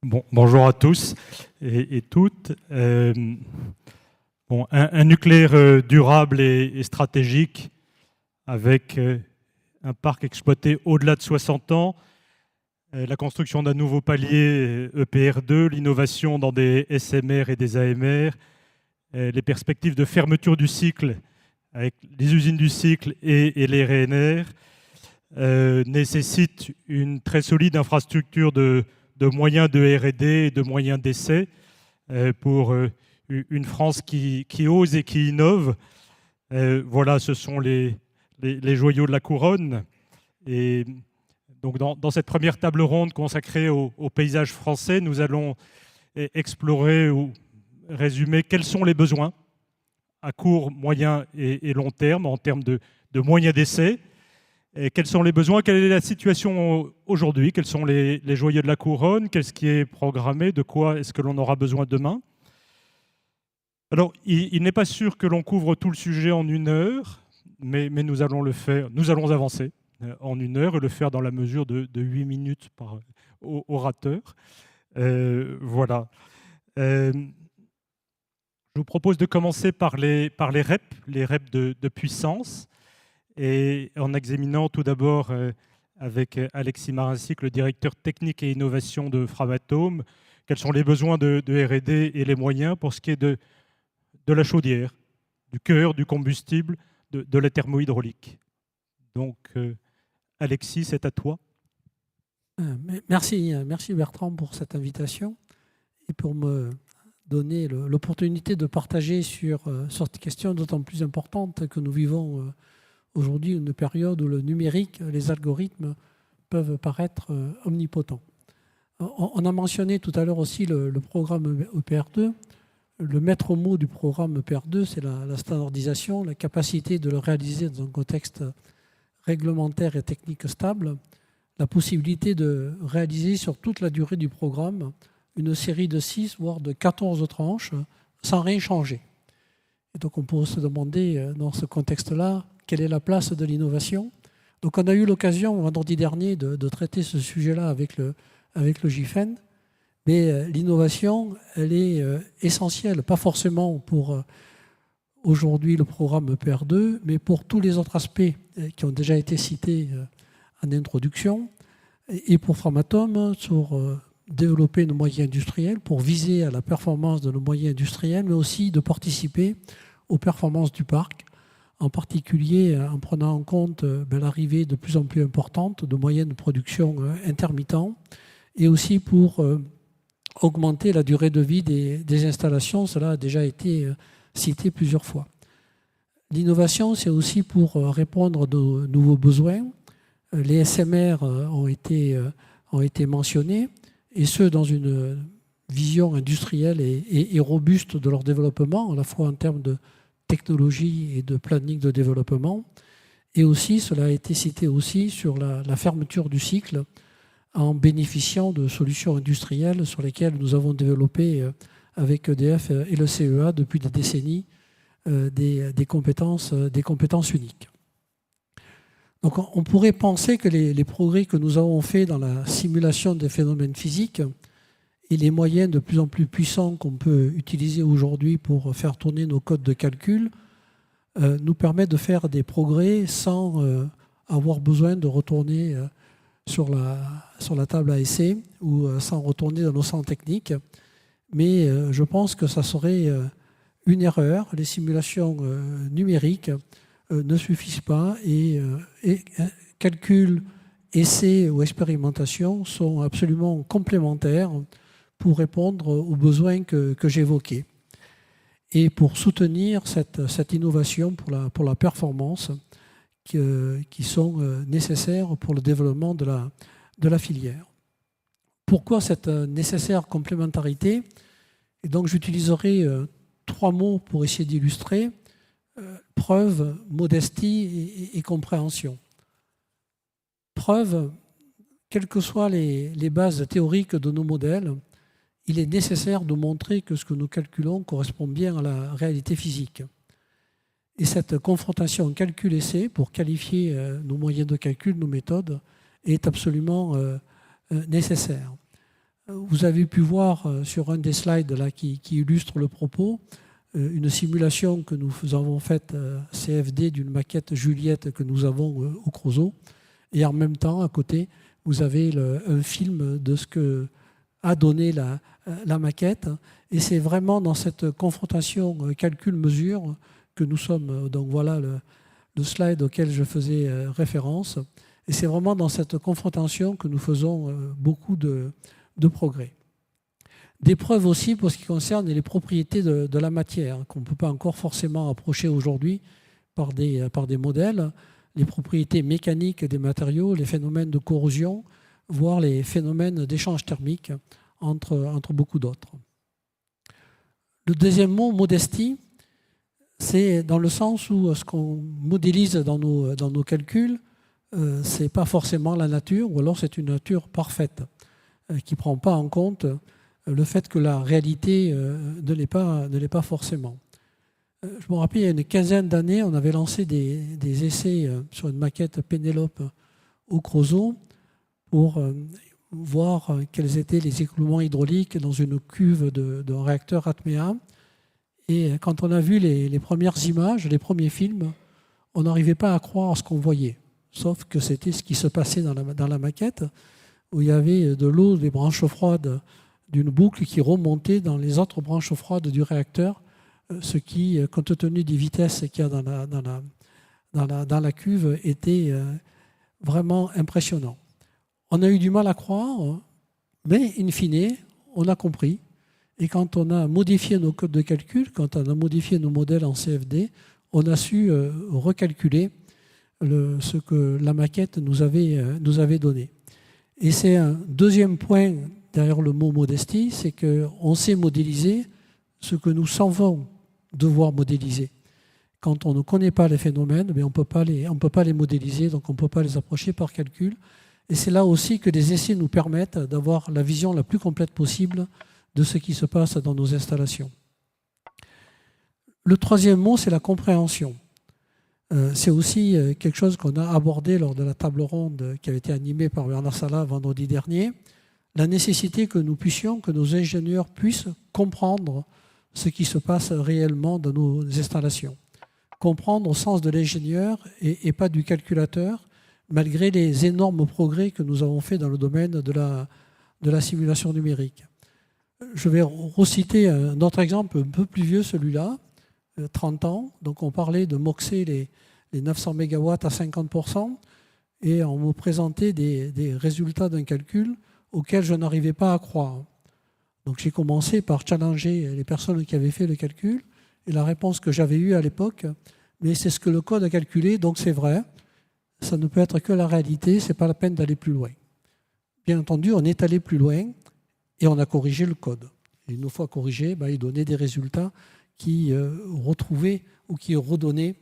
Bonjour à tous et toutes. Un nucléaire durable et stratégique avec un parc exploité au-delà de 60 ans, la construction d'un nouveau palier EPR2, l'innovation dans des SMR et des AMR, les perspectives de fermeture du cycle avec les usines du cycle et les RNR nécessitent une très solide infrastructure de moyens de R&D et de moyens d'essai pour une France qui ose et qui innove. Voilà, ce sont les joyaux de la couronne. Et donc dans cette première table ronde consacrée au paysage français, nous allons explorer ou résumer quels sont les besoins à court, moyen et long terme en termes de moyens d'essai. Et quels sont les besoins? Quelle est la situation aujourd'hui? Quels sont les joyaux de la couronne? Qu'est-ce qui est programmé? De quoi est-ce que l'on aura besoin demain? Alors, il n'est pas sûr que l'on couvre tout le sujet en 1 heure, mais nous allons le faire. Nous allons avancer en 1 heure et le faire dans la mesure de 8 minutes par orateur. Voilà. Je vous propose de commencer par les REP de puissance. Et en examinant tout d'abord avec Alexis Marinsic, le directeur technique et innovation de Framatome, quels sont les besoins de R&D et les moyens pour ce qui est de la chaudière, du cœur, du combustible, de la thermohydraulique. Donc, Alexis, c'est à toi. Merci Bertrand pour cette invitation et pour me donner l'opportunité de partager sur cette question d'autant plus importante que nous vivons aujourd'hui une période où le numérique, les algorithmes peuvent paraître omnipotents. On a mentionné tout à l'heure aussi le programme EPR2. Le maître mot du programme EPR2, c'est la standardisation, la capacité de le réaliser dans un contexte réglementaire et technique stable, la possibilité de réaliser sur toute la durée du programme une série de 6, voire de 14 tranches sans rien changer. Et donc on peut se demander dans ce contexte-là, quelle est la place de l'innovation? Donc on a eu l'occasion vendredi dernier de traiter ce sujet-là avec le GIFEN, mais l'innovation, elle est essentielle, pas forcément pour aujourd'hui le programme EPR2, mais pour tous les autres aspects qui ont déjà été cités en introduction, et pour Framatome, sur développer nos moyens industriels, pour viser à la performance de nos moyens industriels, mais aussi de participer aux performances du parc, en particulier en prenant en compte l'arrivée de plus en plus importante de moyens de production intermittents, et aussi pour augmenter la durée de vie des installations. Cela a déjà été cité plusieurs fois. L'innovation, c'est aussi pour répondre à de nouveaux besoins. Les SMR ont été mentionnés, et ce, dans une vision industrielle et robuste de leur développement, à la fois en termes de technologie et de planning de développement. Et aussi, cela a été cité aussi sur la fermeture du cycle en bénéficiant de solutions industrielles sur lesquelles nous avons développé avec EDF et le CEA depuis des décennies des compétences uniques. Donc on pourrait penser que les progrès que nous avons faits dans la simulation des phénomènes physiques et les moyens de plus en plus puissants qu'on peut utiliser aujourd'hui pour faire tourner nos codes de calcul nous permettent de faire des progrès sans avoir besoin de retourner sur la table à essai ou sans retourner dans nos centres techniques. Mais je pense que ça serait une erreur. Les simulations numériques ne suffisent pas et calcul, essai ou expérimentation sont absolument complémentaires pour répondre aux besoins que j'évoquais et pour soutenir cette innovation pour la performance qui sont nécessaires pour le développement de la filière. Pourquoi cette nécessaire complémentarité? Et donc j'utiliserai 3 mots pour essayer d'illustrer. Preuve, modestie et compréhension. Preuve, quelles que soient les bases théoriques de nos modèles, il est nécessaire de montrer que ce que nous calculons correspond bien à la réalité physique. Et cette confrontation calcul-essai pour qualifier nos moyens de calcul, nos méthodes, est absolument nécessaire. Vous avez pu voir sur un des slides là, qui illustre le propos, une simulation que nous avons faite CFD d'une maquette Juliette que nous avons au Creusot. Et en même temps, à côté, vous avez un film de ce que a donné la maquette. Et c'est vraiment dans cette confrontation calcul-mesure que nous sommes. Donc voilà le slide auquel je faisais référence. Et c'est vraiment dans cette confrontation que nous faisons beaucoup de progrès. Des preuves aussi pour ce qui concerne les propriétés de la matière, qu'on ne peut pas encore forcément approcher aujourd'hui par des modèles, les propriétés mécaniques des matériaux, les phénomènes de corrosion, voire les phénomènes d'échange thermique entre beaucoup d'autres. Le deuxième mot, modestie, c'est dans le sens où ce qu'on modélise dans nos calculs, ce n'est pas forcément la nature, ou alors c'est une nature parfaite, qui ne prend pas en compte le fait que la réalité ne l'est pas forcément. Je me rappelle, il y a une quinzaine d'années, on avait lancé des essais sur une maquette Pénélope au Creusot pour voir quels étaient les écoulements hydrauliques dans une cuve d'un réacteur Atmea. Et quand on a vu les premières images, les premiers films, on n'arrivait pas à croire ce qu'on voyait. Sauf que c'était ce qui se passait dans la maquette, où il y avait de l'eau, des branches froides d'une boucle qui remontait dans les autres branches froides du réacteur, ce qui, compte tenu des vitesses qu'il y a dans la cuve, était vraiment impressionnant. On a eu du mal à croire, mais in fine, on a compris. Et quand on a modifié nos codes de calcul, quand on a modifié nos modèles en CFD, on a su recalculer ce que la maquette nous avait donné. Et c'est un deuxième point derrière le mot modestie, c'est qu'on sait modéliser ce que nous savons devoir modéliser. Quand on ne connaît pas les phénomènes, on ne peut pas les modéliser, donc on ne peut pas les approcher par calcul. Et c'est là aussi que des essais nous permettent d'avoir la vision la plus complète possible de ce qui se passe dans nos installations. Le troisième mot, c'est la compréhension. C'est aussi quelque chose qu'on a abordé lors de la table ronde qui avait été animée par Bernard Salat vendredi dernier, la nécessité que nous puissions, que nos ingénieurs puissent comprendre ce qui se passe réellement dans nos installations. Comprendre au sens de l'ingénieur et pas du calculateur, malgré les énormes progrès que nous avons faits dans le domaine de la simulation numérique. Je vais reciter un autre exemple un peu plus vieux, celui-là, 30 ans. Donc on parlait de moxer les 900 MW à 50%, et on me présentait des résultats d'un calcul auxquels je n'arrivais pas à croire. Donc j'ai commencé par challenger les personnes qui avaient fait le calcul, et la réponse que j'avais eue à l'époque, mais c'est ce que le code a calculé, donc c'est vrai, ça ne peut être que la réalité, ce n'est pas la peine d'aller plus loin. Bien entendu, on est allé plus loin et on a corrigé le code. Et une fois corrigé, il donnait des résultats qui retrouvaient ou qui redonnaient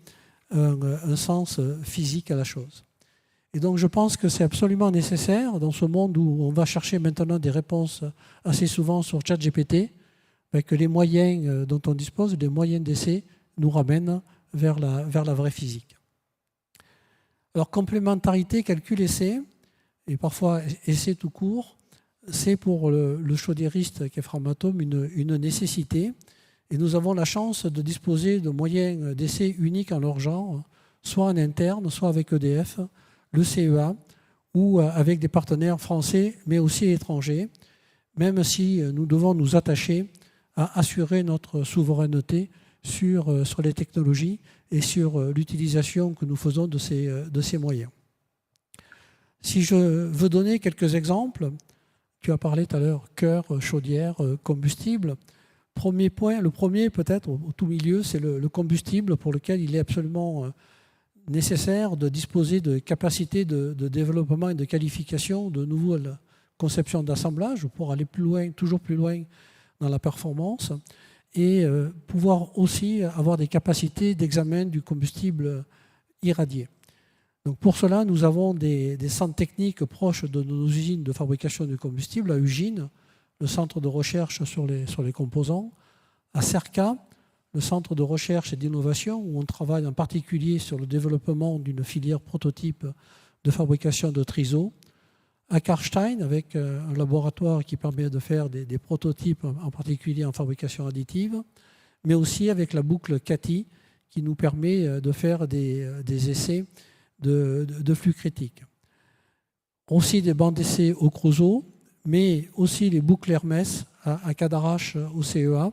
un sens physique à la chose. Et donc je pense que c'est absolument nécessaire, dans ce monde où on va chercher maintenant des réponses assez souvent sur ChatGPT, que les moyens dont on dispose, les moyens d'essai, nous ramènent vers la vraie physique. Alors complémentarité, calcul, essai, et parfois essai tout court, c'est pour le chaudiériste qui est Framatome une nécessité. Et nous avons la chance de disposer de moyens d'essai uniques en leur genre, soit en interne, soit avec EDF, le CEA, ou avec des partenaires français, mais aussi étrangers, même si nous devons nous attacher à assurer notre souveraineté sur les technologies et sur l'utilisation que nous faisons de ces moyens. Si je veux donner quelques exemples, tu as parlé tout à l'heure cœur, chaudière, combustible. Premier point, le premier peut-être au tout milieu, c'est le combustible pour lequel il est absolument nécessaire de disposer de capacités de développement et de qualification de nouvelles conceptions d'assemblage pour aller plus loin, toujours plus loin dans la performance et pouvoir aussi avoir des capacités d'examen du combustible irradié. Donc pour cela, nous avons des centres techniques proches de nos usines de fabrication du combustible, à Ugine, le centre de recherche sur les composants, à Cerca, le centre de recherche et d'innovation, où on travaille en particulier sur le développement d'une filière prototype de fabrication de triseaux, à Karstein, avec un laboratoire qui permet de faire des prototypes, en particulier en fabrication additive, mais aussi avec la boucle CATI, qui nous permet de faire des essais de flux critiques. Aussi des bancs d'essais au Creusot, mais aussi les boucles Hermès à Cadarache au CEA.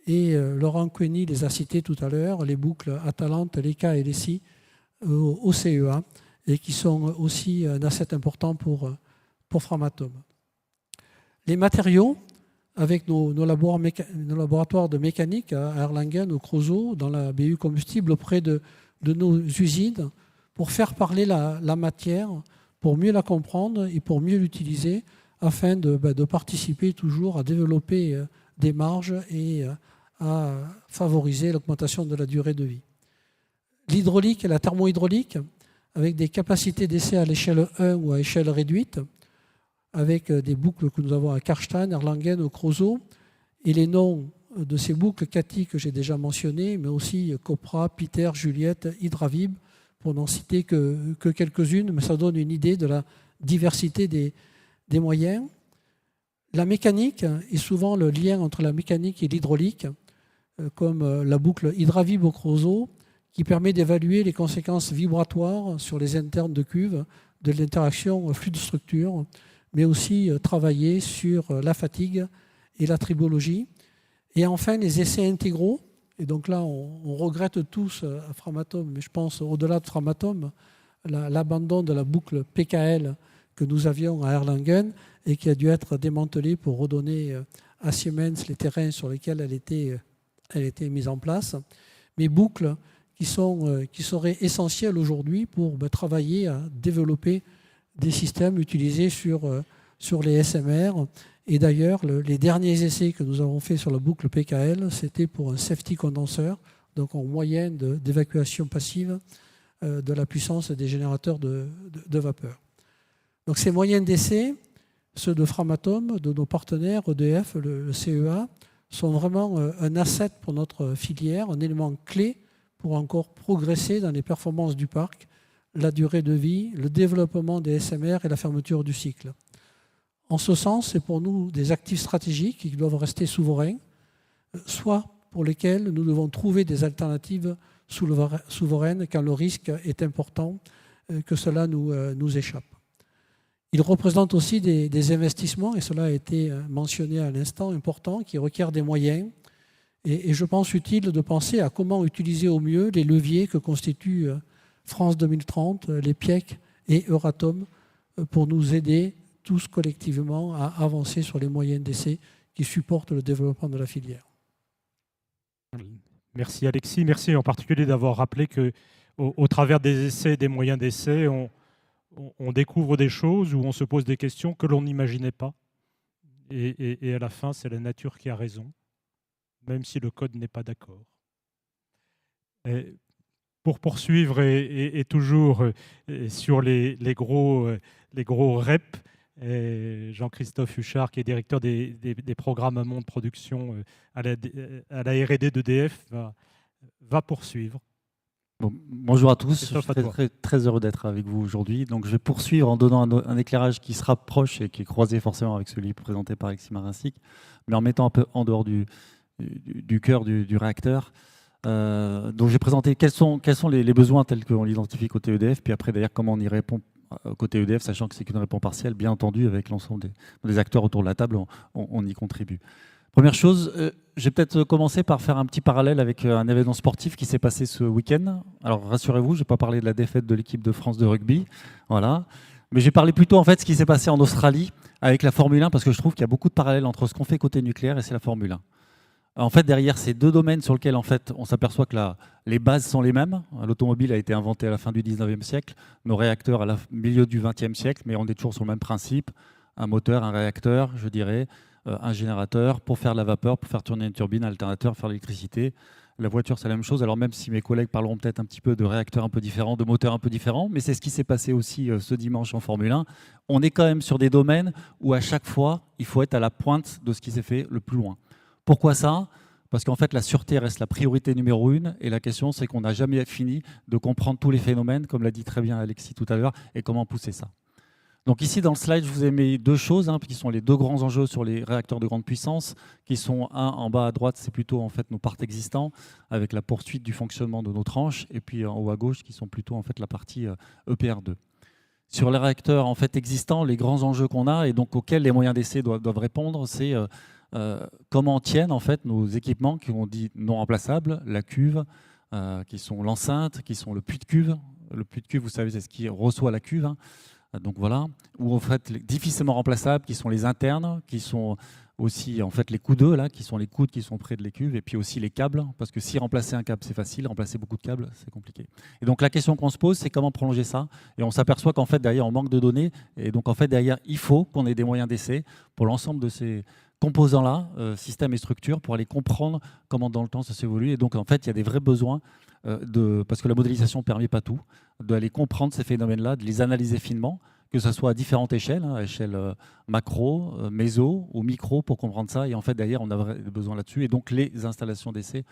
Et Laurent Queny les a cités tout à l'heure, les boucles Atalante, l'ECA et l'ECI au CEA, et qui sont aussi un asset important pour Framatome. Les matériaux, avec nos laboratoires de mécanique à Erlangen, au Creusot, dans la BU combustible, auprès de nos usines, pour faire parler la matière, pour mieux la comprendre et pour mieux l'utiliser, afin de participer toujours à développer des marges et à favoriser l'augmentation de la durée de vie. L'hydraulique et la thermohydraulique, avec des capacités d'essai à l'échelle 1 ou à échelle réduite, avec des boucles que nous avons à Karstein, Erlangen, au Creusot, et les noms de ces boucles CATI que j'ai déjà mentionnées, mais aussi Copra, Piter, Juliette, Hydravib, pour n'en citer que quelques-unes, mais ça donne une idée de la diversité des moyens. La mécanique est souvent le lien entre la mécanique et l'hydraulique, comme la boucle Hydravib au Creusot, qui permet d'évaluer les conséquences vibratoires sur les internes de cuve de l'interaction flux de structure, mais aussi travailler sur la fatigue et la tribologie. Et enfin, les essais intégraux. Et donc là, on regrette tous à Framatome, mais je pense au-delà de Framatome, l'abandon de la boucle PKL que nous avions à Erlangen et qui a dû être démantelée pour redonner à Siemens les terrains sur lesquels elle était mise en place. Mais boucles qui seraient essentielles aujourd'hui pour travailler à développer des systèmes utilisés sur les SMR. Et d'ailleurs, les derniers essais que nous avons faits sur la boucle PKL, c'était pour un safety condenseur, donc en moyenne d'évacuation passive de la puissance des générateurs de vapeur. Donc ces moyennes d'essai, ceux de Framatome, de nos partenaires EDF, le CEA, sont vraiment un asset pour notre filière, un élément clé pour encore progresser dans les performances du parc, la durée de vie, le développement des SMR et la fermeture du cycle. En ce sens, c'est pour nous des actifs stratégiques qui doivent rester souverains, soit pour lesquels nous devons trouver des alternatives souveraines quand le risque est important, que cela nous échappe. Ils représentent aussi des investissements, et cela a été mentionné à l'instant, importants, qui requièrent des moyens. Et je pense utile de penser à comment utiliser au mieux les leviers que constituent France 2030, les PIEC et Euratom pour nous aider tous collectivement à avancer sur les moyens d'essai qui supportent le développement de la filière. Merci Alexis, merci en particulier d'avoir rappelé qu'au travers des essais et des moyens d'essai, on découvre des choses ou on se pose des questions que l'on n'imaginait pas. Et à la fin, c'est la nature qui a raison, même si le code n'est pas d'accord. Pour poursuivre et toujours sur les gros REP, Jean-Christophe Huchard, qui est directeur des programmes amont de production à la R&D d'EDF, va poursuivre. Bon, bonjour à tous, je suis très heureux d'être avec vous aujourd'hui. Donc, je vais poursuivre en donnant un éclairage qui se rapproche et qui est croisé forcément avec celui présenté par Alexis Marincic, mais en mettant un peu en dehors du cœur du réacteur. Donc, je vais présenter quels sont les besoins tels qu'on l'identifie côté EDF, puis après d'ailleurs comment on y répond côté EDF, sachant que c'est qu'une réponse partielle, bien entendu, avec l'ensemble des acteurs autour de la table, on y contribue. Première chose, je vais peut-être commencer par faire un petit parallèle avec un événement sportif qui s'est passé ce week-end. Alors rassurez-vous, je ne vais pas parler de la défaite de l'équipe de France de rugby, voilà. Mais je vais parler plutôt en fait de ce qui s'est passé en Australie avec la Formule 1, parce que je trouve qu'il y a beaucoup de parallèles entre ce qu'on fait côté nucléaire et c'est la Formule 1. En fait, derrière ces deux domaines sur lesquels en fait, on s'aperçoit que les bases sont les mêmes. L'automobile a été inventée à la fin du 19e siècle, nos réacteurs à la milieu du 20e siècle, mais on est toujours sur le même principe. Un moteur, un réacteur, je dirais, un générateur pour faire de la vapeur, pour faire tourner une turbine, un alternateur, faire de l'électricité. La voiture, c'est la même chose. Alors même si mes collègues parleront peut-être un petit peu de réacteurs un peu différents, de moteurs un peu différents, mais c'est ce qui s'est passé aussi ce dimanche en Formule 1. On est quand même sur des domaines où à chaque fois, il faut être à la pointe de ce qui s'est fait le plus loin. Pourquoi ça ? Parce qu'en fait, la sûreté reste la priorité numéro 1. Et la question, c'est qu'on n'a jamais fini de comprendre tous les phénomènes, comme l'a dit très bien Alexis tout à l'heure, et comment pousser ça. Donc ici, dans le slide, je vous ai mis deux choses, qui sont les deux grands enjeux sur les réacteurs de grande puissance, qui sont un en bas à droite, c'est plutôt en fait nos parts existants, avec la poursuite du fonctionnement de nos tranches, et puis en haut à gauche, qui sont plutôt en fait la partie EPR2. Sur les réacteurs en fait existants, les grands enjeux qu'on a et donc auxquels les moyens d'essai doivent répondre, c'est comment tiennent en fait nos équipements qui ont dit non remplaçables, la cuve, qui sont l'enceinte, qui sont le puits de cuve. Le puits de cuve, vous savez, c'est ce qui reçoit la cuve. Donc voilà, ou en fait difficilement remplaçables, qui sont les internes, qui sont aussi en fait les coudeux là, qui sont les coudes qui sont près de les cuves, et puis aussi les câbles, parce que si remplacer un câble c'est facile, remplacer beaucoup de câbles c'est compliqué. Et donc la question qu'on se pose, c'est comment prolonger ça. Et on s'aperçoit qu'en fait derrière on manque de données, et donc en fait derrière il faut qu'on ait des moyens d'essai pour l'ensemble de ces composants-là, systèmes et structures, pour aller comprendre comment dans le temps ça s'évolue. Et donc en fait il y a des vrais besoins parce que la modélisation ne permet pas tout, d'aller comprendre ces phénomènes-là, de les analyser finement, que ce soit à différentes échelles, à échelle macro, méso ou micro, pour comprendre ça. Et en fait, derrière, on a besoin là-dessus. Et donc, les installations d'essai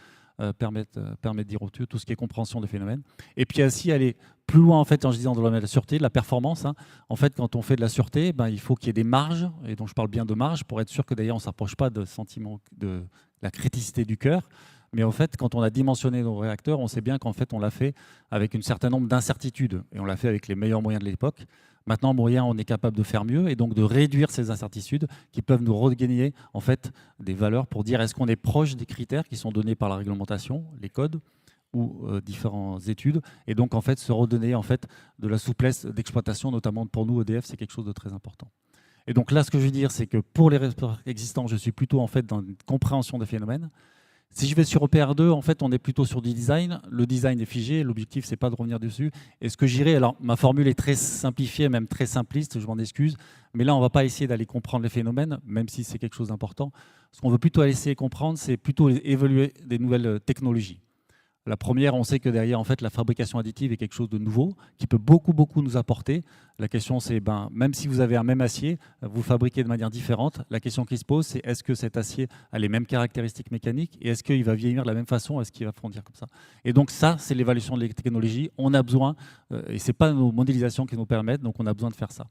permettent de dire tout ce qui est compréhension des phénomènes. Et puis ainsi, aller plus loin, en fait, quand je disais dans le domaine de la sûreté, de la performance. En fait, quand on fait de la sûreté, il faut qu'il y ait des marges, et donc je parle bien de marges, pour être sûr que d'ailleurs, on ne s'approche pas de sentiment de la criticité du cœur. Mais en fait, quand on a dimensionné nos réacteurs, on sait bien qu'en fait, on l'a fait avec un certain nombre d'incertitudes. Et on l'a fait avec les meilleurs moyens de l'époque. Maintenant, on est capable de faire mieux et donc de réduire ces incertitudes qui peuvent nous regagner en fait des valeurs pour dire est-ce qu'on est proche des critères qui sont donnés par la réglementation, les codes ou différentes études, et donc en fait se redonner en fait de la souplesse d'exploitation, notamment pour nous EDF, c'est quelque chose de très important. Et donc là, ce que je veux dire, c'est que pour les réacteurs existants, je suis plutôt en fait dans une compréhension des phénomènes. Si je vais sur EPR2, en fait, on est plutôt sur du design. Le design est figé, l'objectif, c'est pas de revenir dessus. Et ce que j'irai, alors ma formule est très simplifiée, même très simpliste, je m'en excuse, mais là, on ne va pas essayer d'aller comprendre les phénomènes, même si c'est quelque chose d'important. Ce qu'on veut plutôt essayer de comprendre, c'est plutôt évoluer des nouvelles technologies. La première, on sait que derrière, en fait, la fabrication additive est quelque chose de nouveau, qui peut beaucoup nous apporter. La question, c'est, même si vous avez un même acier, vous le fabriquez de manière différente. La question qui se pose, c'est est-ce que cet acier a les mêmes caractéristiques mécaniques et est-ce qu'il va vieillir de la même façon, est-ce qu'il va fondir comme ça. Et donc ça, c'est l'évaluation des technologies. On a besoin, et ce n'est pas nos modélisations qui nous permettent, donc on a besoin de faire ça.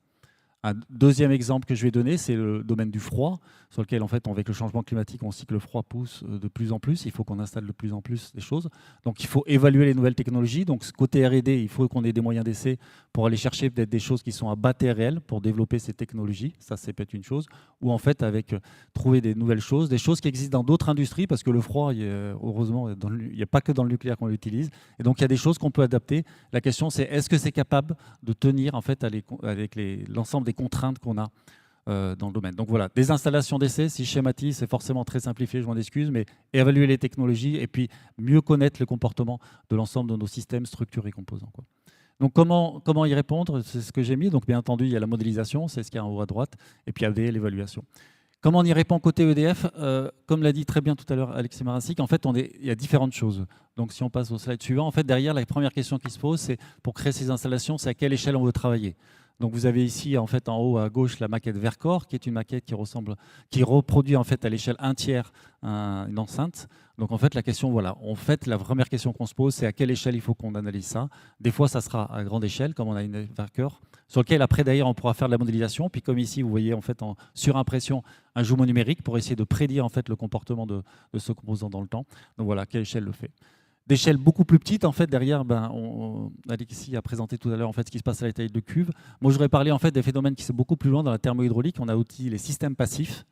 Un deuxième exemple que je vais donner, c'est le domaine du froid, sur lequel, en fait, avec le changement climatique, on sait que le froid pousse de plus en plus. Il faut qu'on installe de plus en plus des choses. Donc, il faut évaluer les nouvelles technologies. Donc, côté R&D, il faut qu'on ait des moyens d'essai pour aller chercher peut-être des choses qui sont à bas terre réel pour développer ces technologies. Ça, c'est peut-être une chose. Ou, en fait, avec trouver des nouvelles choses, des choses qui existent dans d'autres industries, parce que le froid, heureusement, il n'y a pas que dans le nucléaire qu'on l'utilise. Et donc, il y a des choses qu'on peut adapter. La question, c'est est-ce que c'est capable de tenir, en fait, avec l'ensemble des contraintes qu'on a dans le domaine. Donc voilà, des installations d'essai, si je schématise, c'est forcément très simplifié, je m'en excuse, mais évaluer les technologies et puis mieux connaître le comportement de l'ensemble de nos systèmes, structures et composants, quoi. Donc comment y répondre? C'est ce que j'ai mis. Donc bien entendu, il y a la modélisation, c'est ce qu'il y a en haut à droite, et puis l'évaluation. Comment on y répond côté EDF? Comme l'a dit très bien tout à l'heure Alexis Marinsic, en fait, il y a différentes choses. Donc si on passe au slide suivant, en fait, derrière, la première question qui se pose, c'est pour créer ces installations, c'est à quelle échelle on veut travailler. Donc vous avez ici en fait en haut à gauche la maquette Vercor, qui est une maquette qui reproduit en fait à l'échelle 1/3 une enceinte. Donc en fait la question, voilà, la première question qu'on se pose, c'est à quelle échelle il faut qu'on analyse ça. Des fois ça sera à grande échelle, comme on a une Vercor, sur lequel après d'ailleurs on pourra faire de la modélisation. Puis comme ici vous voyez en fait en surimpression un jumeau numérique pour essayer de prédire en fait le comportement de ce composant dans le temps. Donc voilà, à quelle échelle le fait. D'échelle beaucoup plus petite, en fait, derrière, Alexis a présenté tout à l'heure en fait, ce qui se passe à la taille de cuve. Moi, j'aurais parlé en fait, des phénomènes qui sont beaucoup plus loin dans la thermohydraulique. On a aussi les systèmes passifs.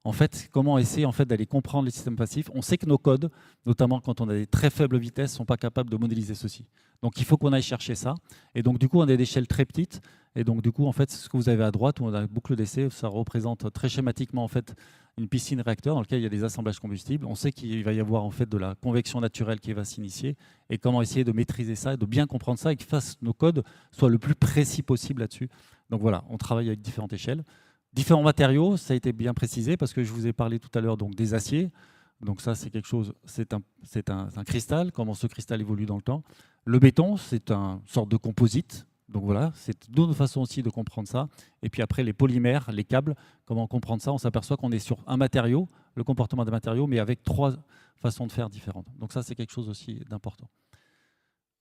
En fait, comment essayer en fait, d'aller comprendre les systèmes passifs. On sait que nos codes, notamment quand on a des très faibles vitesses, ne sont pas capables de modéliser ceci. Donc, il faut qu'on aille chercher ça. Et donc, du coup, on a des échelles très petites. Et donc, du coup, en fait, ce que vous avez à droite, où on a une boucle d'essai, ça représente très schématiquement en fait, une piscine réacteur dans laquelle il y a des assemblages combustibles. On sait qu'il va y avoir en fait de la convection naturelle qui va s'initier et comment essayer de maîtriser ça et de bien comprendre ça et que nos codes soient le plus précis possible là-dessus. Donc voilà, on travaille avec différentes échelles. Différents matériaux, ça a été bien précisé parce que je vous ai parlé tout à l'heure donc des aciers. Donc ça, c'est quelque chose, c'est un cristal, comment ce cristal évolue dans le temps. Le béton, c'est une sorte de composite. Donc voilà, c'est d'autres façons aussi de comprendre ça. Et puis après, les polymères, les câbles, comment comprendre ça? On s'aperçoit qu'on est sur un matériau, le comportement des matériaux, mais avec 3 façons de faire différentes. Donc ça, c'est quelque chose aussi d'important.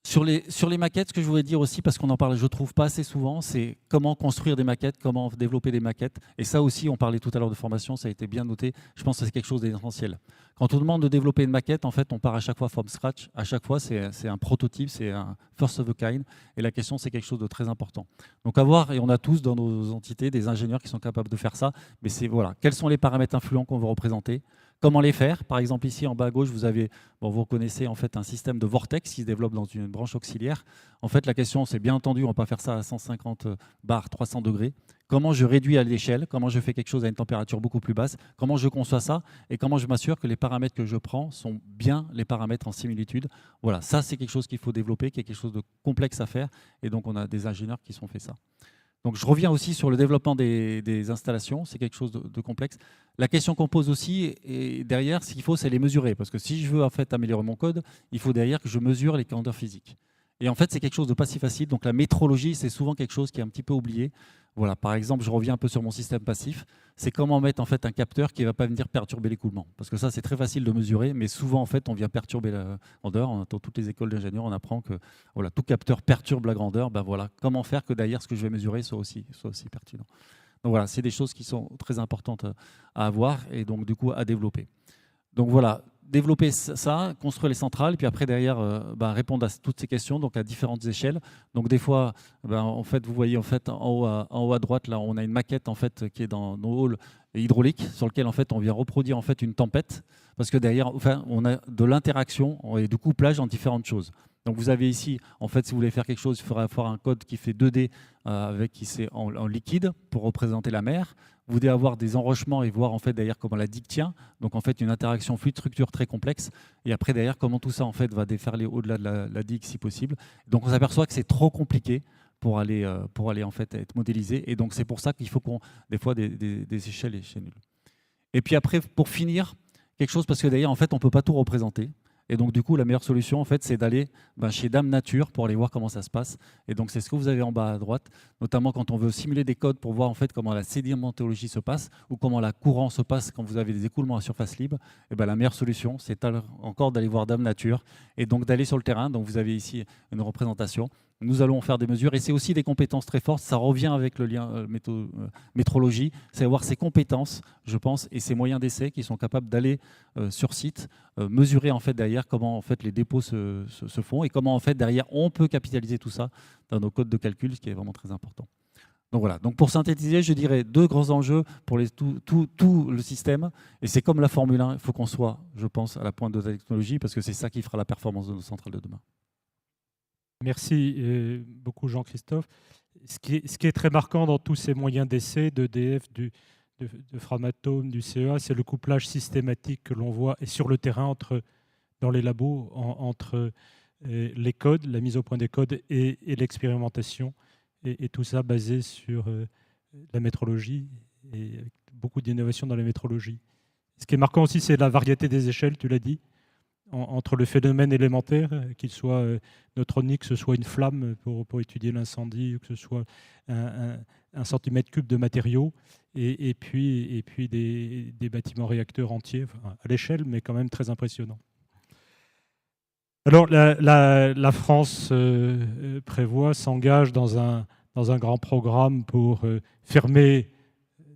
Sur les maquettes, ce que je voulais dire aussi, parce qu'on en parle, je trouve pas assez souvent, c'est comment construire des maquettes, comment développer des maquettes. Et ça aussi, on parlait tout à l'heure de formation, ça a été bien noté. Je pense que c'est quelque chose d'essentiel. Quand on demande de développer une maquette, en fait, on part à chaque fois from scratch. À chaque fois, c'est un prototype, c'est un first of a kind. Et la question, c'est quelque chose de très important. Donc, avoir, et on a tous dans nos entités des ingénieurs qui sont capables de faire ça. Mais c'est voilà, quels sont les paramètres influents qu'on veut représenter? Comment les faire? Par exemple, ici en bas à gauche, vous avez, vous reconnaissez en fait un système de vortex qui se développe dans une branche auxiliaire. En fait, la question, c'est bien entendu, on ne va pas faire ça à 150 bars, 300 degrés. Comment je réduis à l'échelle? Comment je fais quelque chose à une température beaucoup plus basse? Comment je conçois ça? Et comment je m'assure que les paramètres que je prends sont bien les paramètres en similitude? Voilà, ça c'est quelque chose qu'il faut développer, qui est quelque chose de complexe à faire. Et donc, on a des ingénieurs qui ont fait ça. Donc je reviens aussi sur le développement des installations, c'est quelque chose de complexe. La question qu'on pose aussi, et derrière, ce qu'il faut, c'est les mesurer. Parce que si je veux en fait améliorer mon code, il faut derrière que je mesure les grandeurs physiques. Et en fait, c'est quelque chose de pas si facile. Donc la métrologie, c'est souvent quelque chose qui est un petit peu oublié. Voilà, par exemple, je reviens un peu sur mon système passif. C'est comment mettre en fait un capteur qui ne va pas venir perturber l'écoulement. Parce que ça, c'est très facile de mesurer, mais souvent, en fait, on vient perturber la grandeur. Dans toutes les écoles d'ingénieurs, on apprend que voilà, tout capteur perturbe la grandeur. Ben voilà, comment faire que derrière ce que je vais mesurer soit aussi pertinent. Donc voilà, c'est des choses qui sont très importantes à avoir et donc du coup à développer. Donc voilà, développer ça, construire les centrales, puis après derrière répondre à toutes ces questions, donc à différentes échelles. Donc des fois, en fait, vous voyez en fait en haut à droite là, on a une maquette en fait qui est dans nos halls hydrauliques sur lequel en fait on vient reproduire en fait une tempête, parce que derrière, enfin, on a de l'interaction et du couplage en différentes choses. Donc vous avez ici, en fait, si vous voulez faire quelque chose, il faudra avoir un code qui fait 2D qui c'est en liquide pour représenter la mer. Vous devez avoir des enrochements et voir en fait derrière comment la digue tient. Donc en fait une interaction fluide-structure très complexe. Et après derrière comment tout ça en fait va déferler au-delà de la digue si possible. Donc on s'aperçoit que c'est trop compliqué pour aller en fait être modélisé. Et donc c'est pour ça qu'il faut des fois des échelles nulles. Et puis après pour finir quelque chose, parce que d'ailleurs en fait on peut pas tout représenter. Et donc, du coup, la meilleure solution, en fait, c'est d'aller chez Dame Nature pour aller voir comment ça se passe. Et donc, c'est ce que vous avez en bas à droite, notamment quand on veut simuler des codes pour voir en fait comment la sédimentologie se passe ou comment la courant se passe quand vous avez des écoulements à surface libre. Et la meilleure solution, c'est encore d'aller voir Dame Nature et donc d'aller sur le terrain. Donc, vous avez ici une représentation. Nous allons faire des mesures et c'est aussi des compétences très fortes. Ça revient avec le lien métrologie, c'est avoir ces compétences, je pense, et ces moyens d'essai qui sont capables d'aller sur site, mesurer en fait derrière comment en fait les dépôts se font et comment en fait derrière on peut capitaliser tout ça dans nos codes de calcul, ce qui est vraiment très important. Donc voilà. Donc pour synthétiser, je dirais 2 grands enjeux pour tout le système. Et c'est comme la Formule 1, il faut qu'on soit, je pense, à la pointe de la technologie parce que c'est ça qui fera la performance de nos centrales de demain. Merci beaucoup Jean-Christophe. Ce qui est très marquant dans tous ces moyens d'essai d'EDF, de Framatome, du CEA, c'est le couplage systématique que l'on voit et sur le terrain dans les labos entre les codes, la mise au point des codes et l'expérimentation. Et tout ça basé sur la métrologie et avec beaucoup d'innovation dans la métrologie. Ce qui est marquant aussi, c'est la variété des échelles, tu l'as dit, entre le phénomène élémentaire, qu'il soit neutronique, que ce soit une flamme pour étudier l'incendie, que ce soit un centimètre cube de matériaux, et puis des bâtiments réacteurs entiers, enfin, à l'échelle, mais quand même très impressionnant. Alors, la France s'engage dans un grand programme pour fermer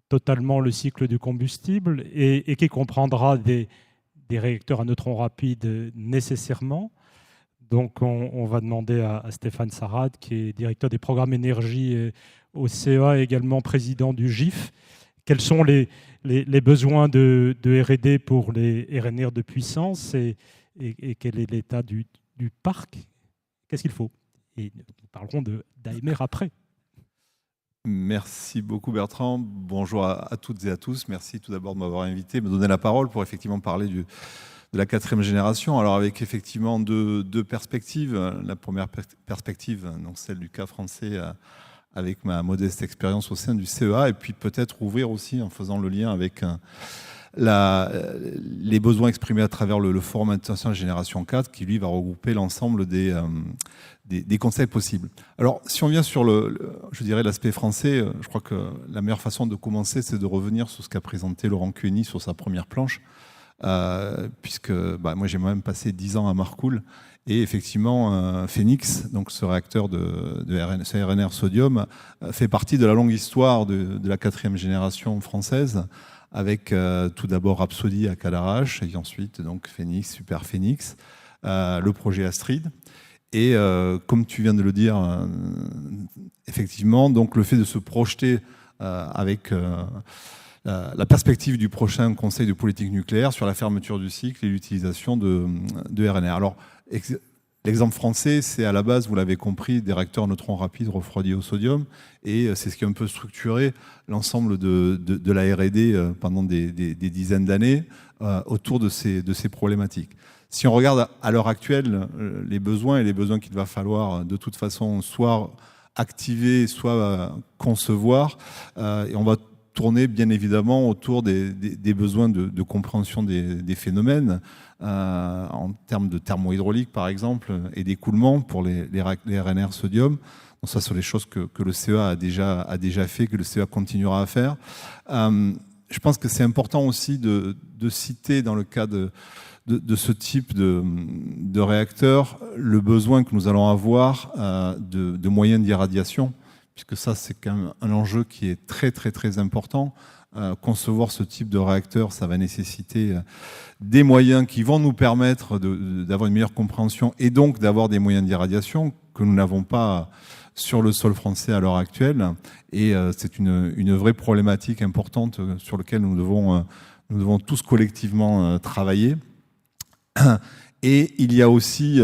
totalement le cycle du combustible et qui comprendra des réacteurs à neutrons rapides nécessairement. Donc, on va demander à Stéphane Sarrad, qui est directeur des programmes énergie au CEA et également président du GIF, quels sont les besoins de R&D pour les RNR de puissance et quel est l'état du parc? Qu'est-ce qu'il faut? Et nous parlerons d'AMR après. Merci beaucoup Bertrand. Bonjour à toutes et à tous. Merci tout d'abord de m'avoir invité, me donner la parole pour effectivement parler de la 4e génération. Alors avec effectivement deux perspectives. La première perspective, donc celle du cas français avec ma modeste expérience au sein du CEA, et puis peut-être ouvrir aussi en faisant le lien avec les besoins exprimés à travers le Forum international Génération 4 qui lui va regrouper l'ensemble des concepts possibles. Alors si on vient sur je dirais l'aspect français, je crois que la meilleure façon de commencer c'est de revenir sur ce qu'a présenté Laurent Cueny sur sa première planche, puisque moi j'ai moi-même passé 10 ans à Marcoule. Et effectivement, Phénix, donc ce réacteur de RNR sodium, fait partie de la longue histoire de la 4e génération française, avec tout d'abord Rhapsody à Cadarache, et ensuite donc Phénix, Super Phénix, le projet Astrid. Et comme tu viens de le dire, effectivement, donc le fait de se projeter avec la perspective du prochain Conseil de politique nucléaire sur la fermeture du cycle et l'utilisation de RNR. Alors, l'exemple français, c'est à la base, vous l'avez compris, des réacteurs neutrons rapides refroidis au sodium, et c'est ce qui a un peu structuré l'ensemble de la R&D pendant des dizaines d'années autour de ces problématiques. Si on regarde à l'heure actuelle les besoins qu'il va falloir de toute façon soit activer, soit concevoir, et on va tourner bien évidemment autour des besoins de compréhension des phénomènes en termes de thermohydraulique par exemple et d'écoulement pour les RNR sodium. Donc ça, ce sont les choses que le CEA a déjà fait, que le CEA continuera à faire. Je pense que c'est important aussi de citer dans le cas de ce type de réacteur le besoin que nous allons avoir de moyens d'irradiation, puisque ça, c'est quand même un enjeu qui est très, très, très important. Concevoir ce type de réacteur, ça va nécessiter des moyens qui vont nous permettre d'avoir une meilleure compréhension et donc d'avoir des moyens d'irradiation que nous n'avons pas sur le sol français à l'heure actuelle. Et c'est une vraie problématique importante sur laquelle nous devons tous collectivement travailler. Et il y a aussi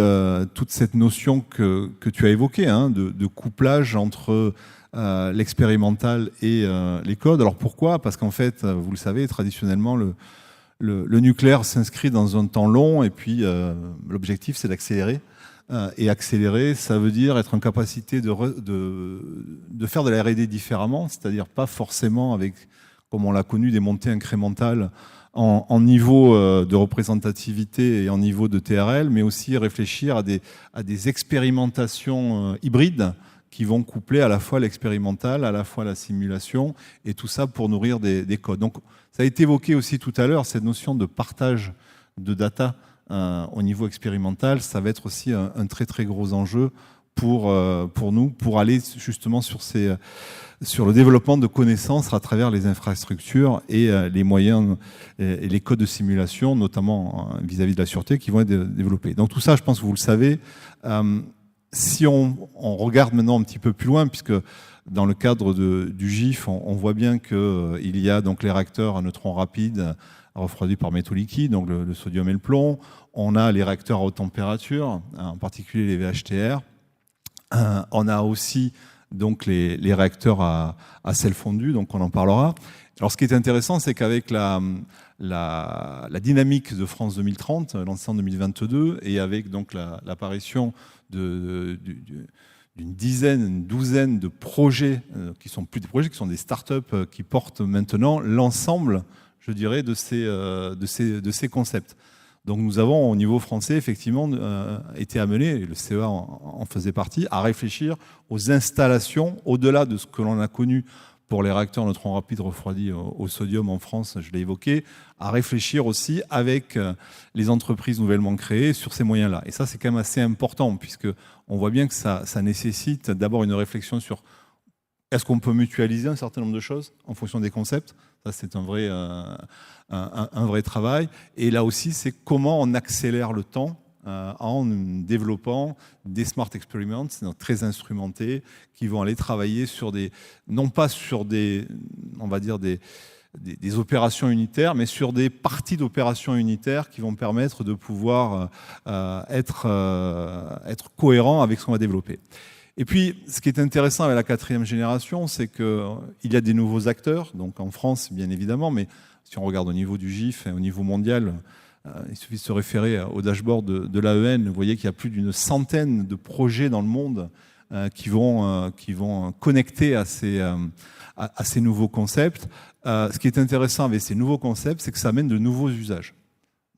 toute cette notion que tu as évoquée, de couplage entre l'expérimental et les codes. Alors pourquoi ? Parce qu'en fait, vous le savez, traditionnellement, le nucléaire s'inscrit dans un temps long et puis l'objectif, c'est d'accélérer. Et accélérer, ça veut dire être en capacité de faire de la R&D différemment, c'est-à-dire pas forcément avec, comme on l'a connu, des montées incrémentales en niveau de représentativité et en niveau de TRL, mais aussi réfléchir à des expérimentations hybrides qui vont coupler à la fois l'expérimental, à la fois la simulation, et tout ça pour nourrir des codes. Donc ça a été évoqué aussi tout à l'heure, cette notion de partage de data au niveau expérimental, ça va être aussi un très très gros enjeu pour nous, pour aller justement sur le développement de connaissances à travers les infrastructures et les moyens et les codes de simulation, notamment vis-à-vis de la sûreté, qui vont être développés. Donc tout ça, je pense que vous le savez. Si on regarde maintenant un petit peu plus loin, puisque dans le cadre du GIF, on voit bien qu'il y a donc les réacteurs à neutrons rapides refroidis par métaux liquides, donc le sodium et le plomb. On a les réacteurs à haute température, en particulier les VHTR. On a aussi donc les réacteurs à sel fondu, donc on en parlera. Alors ce qui est intéressant, c'est qu'avec la dynamique de France 2030, lancée en 2022, et avec donc l'apparition d'une dizaine, une douzaine de projets qui sont plus des projets, qui sont des startups qui portent maintenant l'ensemble, je dirais, de ces concepts. Donc nous avons au niveau français effectivement été amenés, et le CEA en faisait partie, à réfléchir aux installations au-delà de ce que l'on a connu pour les réacteurs neutrons rapides refroidis au sodium en France, je l'ai évoqué, à réfléchir aussi avec les entreprises nouvellement créées sur ces moyens-là. Et ça, c'est quand même assez important, puisqu'on voit bien que ça nécessite d'abord une réflexion sur est-ce qu'on peut mutualiser un certain nombre de choses en fonction des concepts. Ça, c'est un vrai travail. Et là aussi, c'est comment on accélère le temps en développant des smart experiments, donc très instrumentés, qui vont aller travailler sur non pas sur on va dire des opérations unitaires, mais sur des parties d'opérations unitaires qui vont permettre de pouvoir être cohérent avec ce qu'on va développer. Et puis, ce qui est intéressant avec la 4e génération, c'est qu'il y a des nouveaux acteurs, donc en France, bien évidemment, mais si on regarde au niveau du GIF et au niveau mondial, il suffit de se référer au dashboard de l'AEN. Vous voyez qu'il y a plus d'une centaine de projets dans le monde qui vont connecter à ces nouveaux concepts. Ce qui est intéressant avec ces nouveaux concepts, c'est que ça amène de nouveaux usages.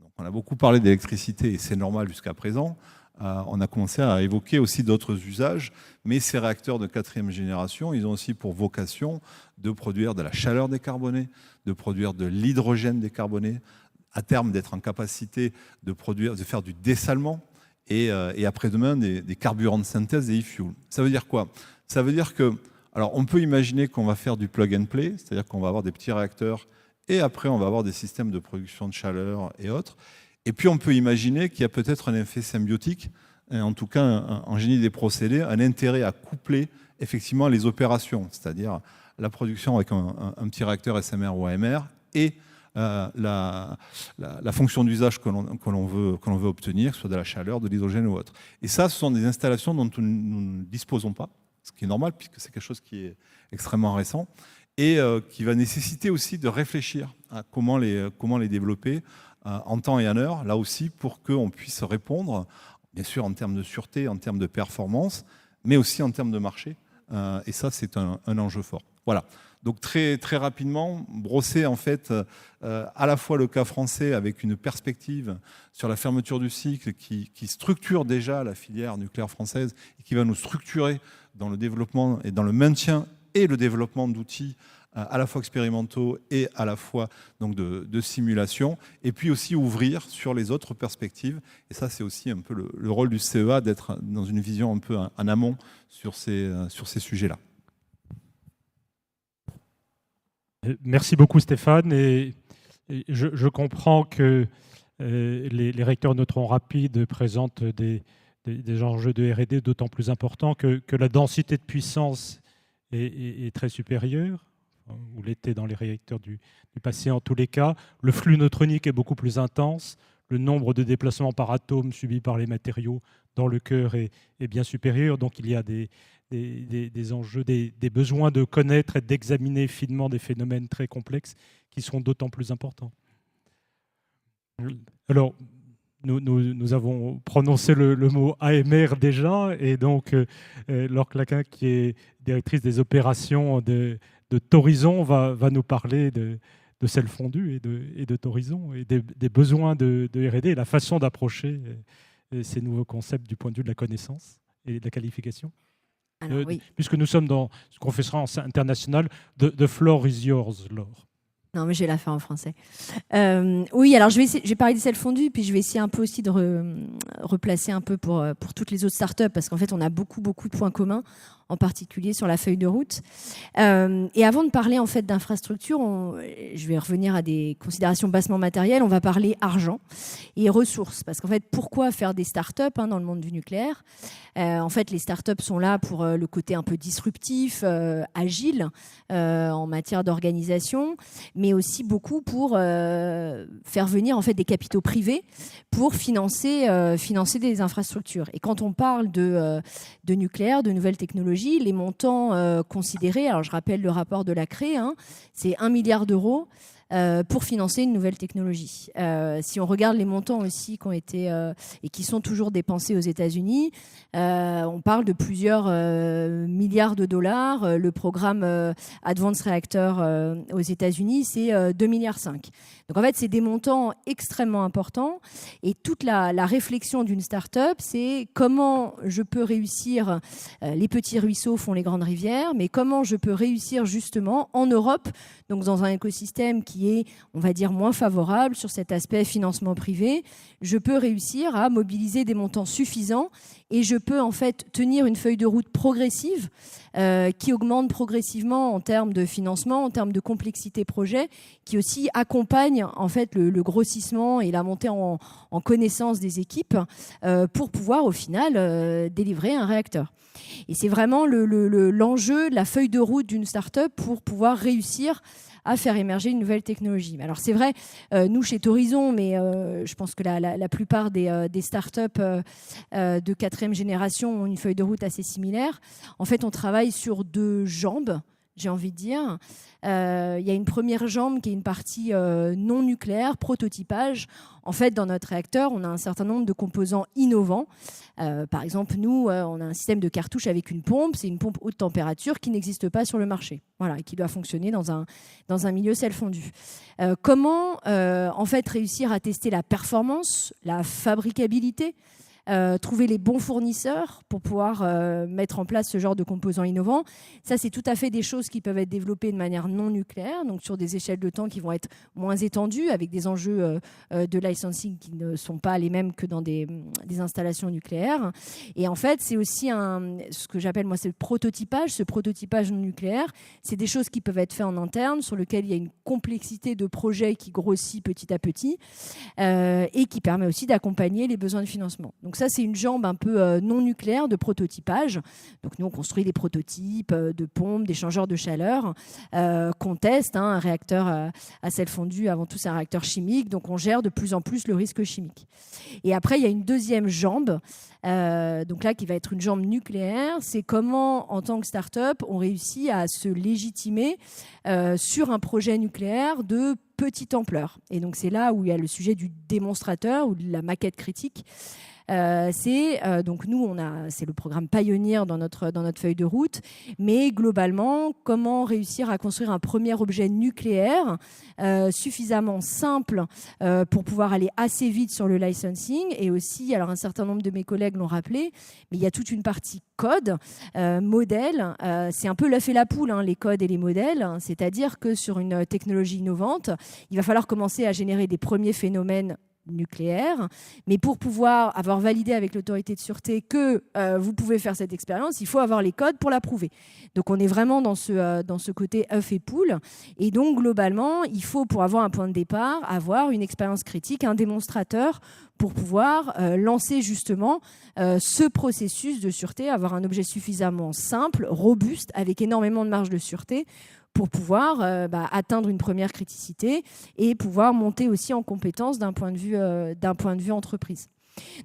Donc, on a beaucoup parlé d'électricité, et c'est normal jusqu'à présent. On a commencé à évoquer aussi d'autres usages, mais ces réacteurs de 4e génération, ils ont aussi pour vocation de produire de la chaleur décarbonée, de produire de l'hydrogène décarboné, à terme d'être en capacité de faire du dessalement et après-demain des carburants de synthèse et e-fuel. Ça veut dire quoi? Ça veut dire que, alors on peut imaginer qu'on va faire du plug and play, c'est-à-dire qu'on va avoir des petits réacteurs et après on va avoir des systèmes de production de chaleur et autres. Et puis on peut imaginer qu'il y a peut-être un effet symbiotique, en tout cas en génie des procédés, un intérêt à coupler effectivement les opérations, c'est-à-dire la production avec un petit réacteur SMR ou AMR et la fonction d'usage que l'on veut obtenir, que ce soit de la chaleur, de l'hydrogène ou autre. Et ça, ce sont des installations dont nous ne disposons pas, ce qui est normal puisque c'est quelque chose qui est extrêmement récent et qui va nécessiter aussi de réfléchir à comment les développer en temps et en heure, là aussi pour qu'on puisse répondre, bien sûr en termes de sûreté, en termes de performance, mais aussi en termes de marché. Et ça, c'est un enjeu fort. Voilà. Donc très, très rapidement, brosser en fait à la fois le cas français avec une perspective sur la fermeture du cycle qui structure déjà la filière nucléaire française et qui va nous structurer dans le développement et dans le maintien et le développement d'outils à la fois expérimentaux et à la fois donc de simulation, et puis aussi ouvrir sur les autres perspectives. Et ça, c'est aussi un peu le rôle du CEA, d'être dans une vision un peu en amont sur ces sujets-là. Merci beaucoup Stéphane. Et je comprends que les réacteurs neutrons rapides présentent des enjeux de R&D d'autant plus importants que la densité de puissance est très supérieure, ou l'était dans les réacteurs du passé en tous les cas. Le flux neutronique est beaucoup plus intense. Le nombre de déplacements par atome subis par les matériaux dans le cœur est bien supérieur. Donc il y a des enjeux, des besoins de connaître et d'examiner finement des phénomènes très complexes qui sont d'autant plus importants. Alors, nous avons prononcé le mot AMR déjà, et donc Laure Claquin, qui est directrice des opérations de Thorizon, va nous parler de sel fondu et de Thorizon et des besoins de R&D et la façon d'approcher ces nouveaux concepts du point de vue de la connaissance et de la qualification. Alors, oui. Puisque nous sommes dans ce conférence internationale, the floor is yours, Laure. Non, mais je vais la faire en français. Oui, alors je vais parler des sels fondus, puis je vais essayer un peu aussi de replacer un peu pour toutes les autres startups, parce qu'en fait, on a beaucoup de points communs, en particulier sur la feuille de route. Et avant de parler en fait d'infrastructure, je vais revenir à des considérations bassement matérielles. On va parler argent et ressources, parce qu'en fait, pourquoi faire des startups dans le monde du nucléaire? En fait, les startups sont là pour le côté un peu disruptif, agile en matière d'organisation, mais aussi beaucoup pour faire venir en fait des capitaux privés pour financer des infrastructures. Et quand on parle de nucléaire, de nouvelles technologies, les montants considérés, alors je rappelle le rapport de la CRE, c'est 1 milliard d'euros pour financer une nouvelle technologie. Si on regarde les montants aussi qui ont été et qui sont toujours dépensés aux États-Unis, on parle de plusieurs milliards de dollars. Le programme Advanced Reactor aux États-Unis, c'est 2,5 milliards. Donc en fait, c'est des montants extrêmement importants. Et toute la réflexion d'une start-up, c'est comment je peux réussir, les petits ruisseaux font les grandes rivières, mais comment je peux réussir justement en Europe, donc dans un écosystème qui est, on va dire, moins favorable sur cet aspect financement privé, je peux réussir à mobiliser des montants suffisants et je peux en fait tenir une feuille de route progressive qui augmente progressivement en termes de financement, en termes de complexité projet, qui aussi accompagne en fait le grossissement et la montée en connaissance des équipes pour pouvoir au final délivrer un réacteur. Et c'est vraiment l'enjeu de la feuille de route d'une start-up pour pouvoir réussir à faire émerger une nouvelle technologie. Alors c'est vrai, nous chez Thorizon, mais je pense que la plupart des startups de 4e génération ont une feuille de route assez similaire. En fait, on travaille sur 2 jambes, j'ai envie de dire. Il y a une première jambe qui est une partie non nucléaire, prototypage. En fait, dans notre réacteur, on a un certain nombre de composants innovants. Par exemple, nous, on a un système de cartouche avec une pompe. C'est une pompe haute température qui n'existe pas sur le marché, voilà, et qui doit fonctionner dans un milieu sel fondu. Comment, en fait, réussir à tester la performance, la fabricabilité trouver les bons fournisseurs pour pouvoir mettre en place ce genre de composants innovants. Ça, c'est tout à fait des choses qui peuvent être développées de manière non nucléaire, donc sur des échelles de temps qui vont être moins étendues, avec des enjeux de licensing qui ne sont pas les mêmes que dans des installations nucléaires. Et en fait, c'est aussi ce que j'appelle, moi, c'est le prototypage. Ce prototypage non nucléaire, c'est des choses qui peuvent être faites en interne, sur lesquelles il y a une complexité de projet qui grossit petit à petit et qui permet aussi d'accompagner les besoins de financement. Donc ça, c'est une jambe un peu non nucléaire de prototypage. Donc nous, on construit des prototypes de pompes, d'échangeurs de chaleur qu'on teste. Un réacteur à sel fondu, avant tout, c'est un réacteur chimique. Donc on gère de plus en plus le risque chimique. Et après, il y a une deuxième jambe, donc là, qui va être une jambe nucléaire. C'est comment, en tant que start-up, on réussit à se légitimer sur un projet nucléaire de petite ampleur. Et donc, c'est là où il y a le sujet du démonstrateur ou de la maquette critique. Donc nous, c'est le programme Pioneer dans notre feuille de route, mais globalement, comment réussir à construire un premier objet nucléaire suffisamment simple pour pouvoir aller assez vite sur le licensing. Et aussi, alors un certain nombre de mes collègues l'ont rappelé, mais il y a toute une partie code, modèle, c'est un peu l'œuf et la poule, les codes et les modèles, c'est-à-dire que sur une technologie innovante, il va falloir commencer à générer des premiers phénomènes nucléaire, mais pour pouvoir avoir validé avec l'autorité de sûreté que vous pouvez faire cette expérience, il faut avoir les codes pour la prouver. Donc on est vraiment dans ce côté œuf et poule, et donc globalement, il faut, pour avoir un point de départ, avoir une expérience critique, un démonstrateur pour pouvoir lancer justement ce processus de sûreté, avoir un objet suffisamment simple, robuste, avec énormément de marge de sûreté, pour pouvoir atteindre une première criticité et pouvoir monter aussi en compétence d'un point de vue entreprise.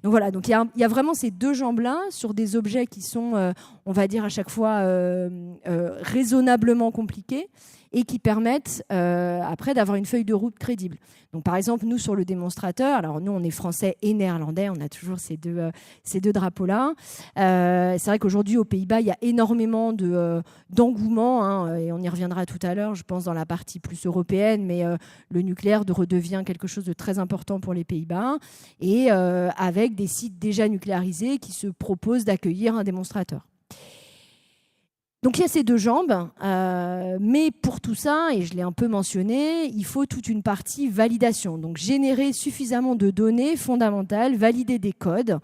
Donc voilà, donc il y a vraiment ces deux jambes-là sur des objets qui sont, on va dire à chaque fois, raisonnablement compliqués et qui permettent après d'avoir une feuille de route crédible. Donc par exemple, nous sur le démonstrateur, alors nous on est français et néerlandais, on a toujours ces deux drapeaux-là. C'est vrai qu'aujourd'hui aux Pays-Bas, il y a énormément d'engouement, et on y reviendra tout à l'heure, je pense dans la partie plus européenne, mais le nucléaire redevient quelque chose de très important pour les Pays-Bas, et avec des sites déjà nucléarisés qui se proposent d'accueillir un démonstrateur. Donc il y a ces deux jambes, mais pour tout ça, et je l'ai un peu mentionné, il faut toute une partie validation. Donc générer suffisamment de données fondamentales, valider des codes,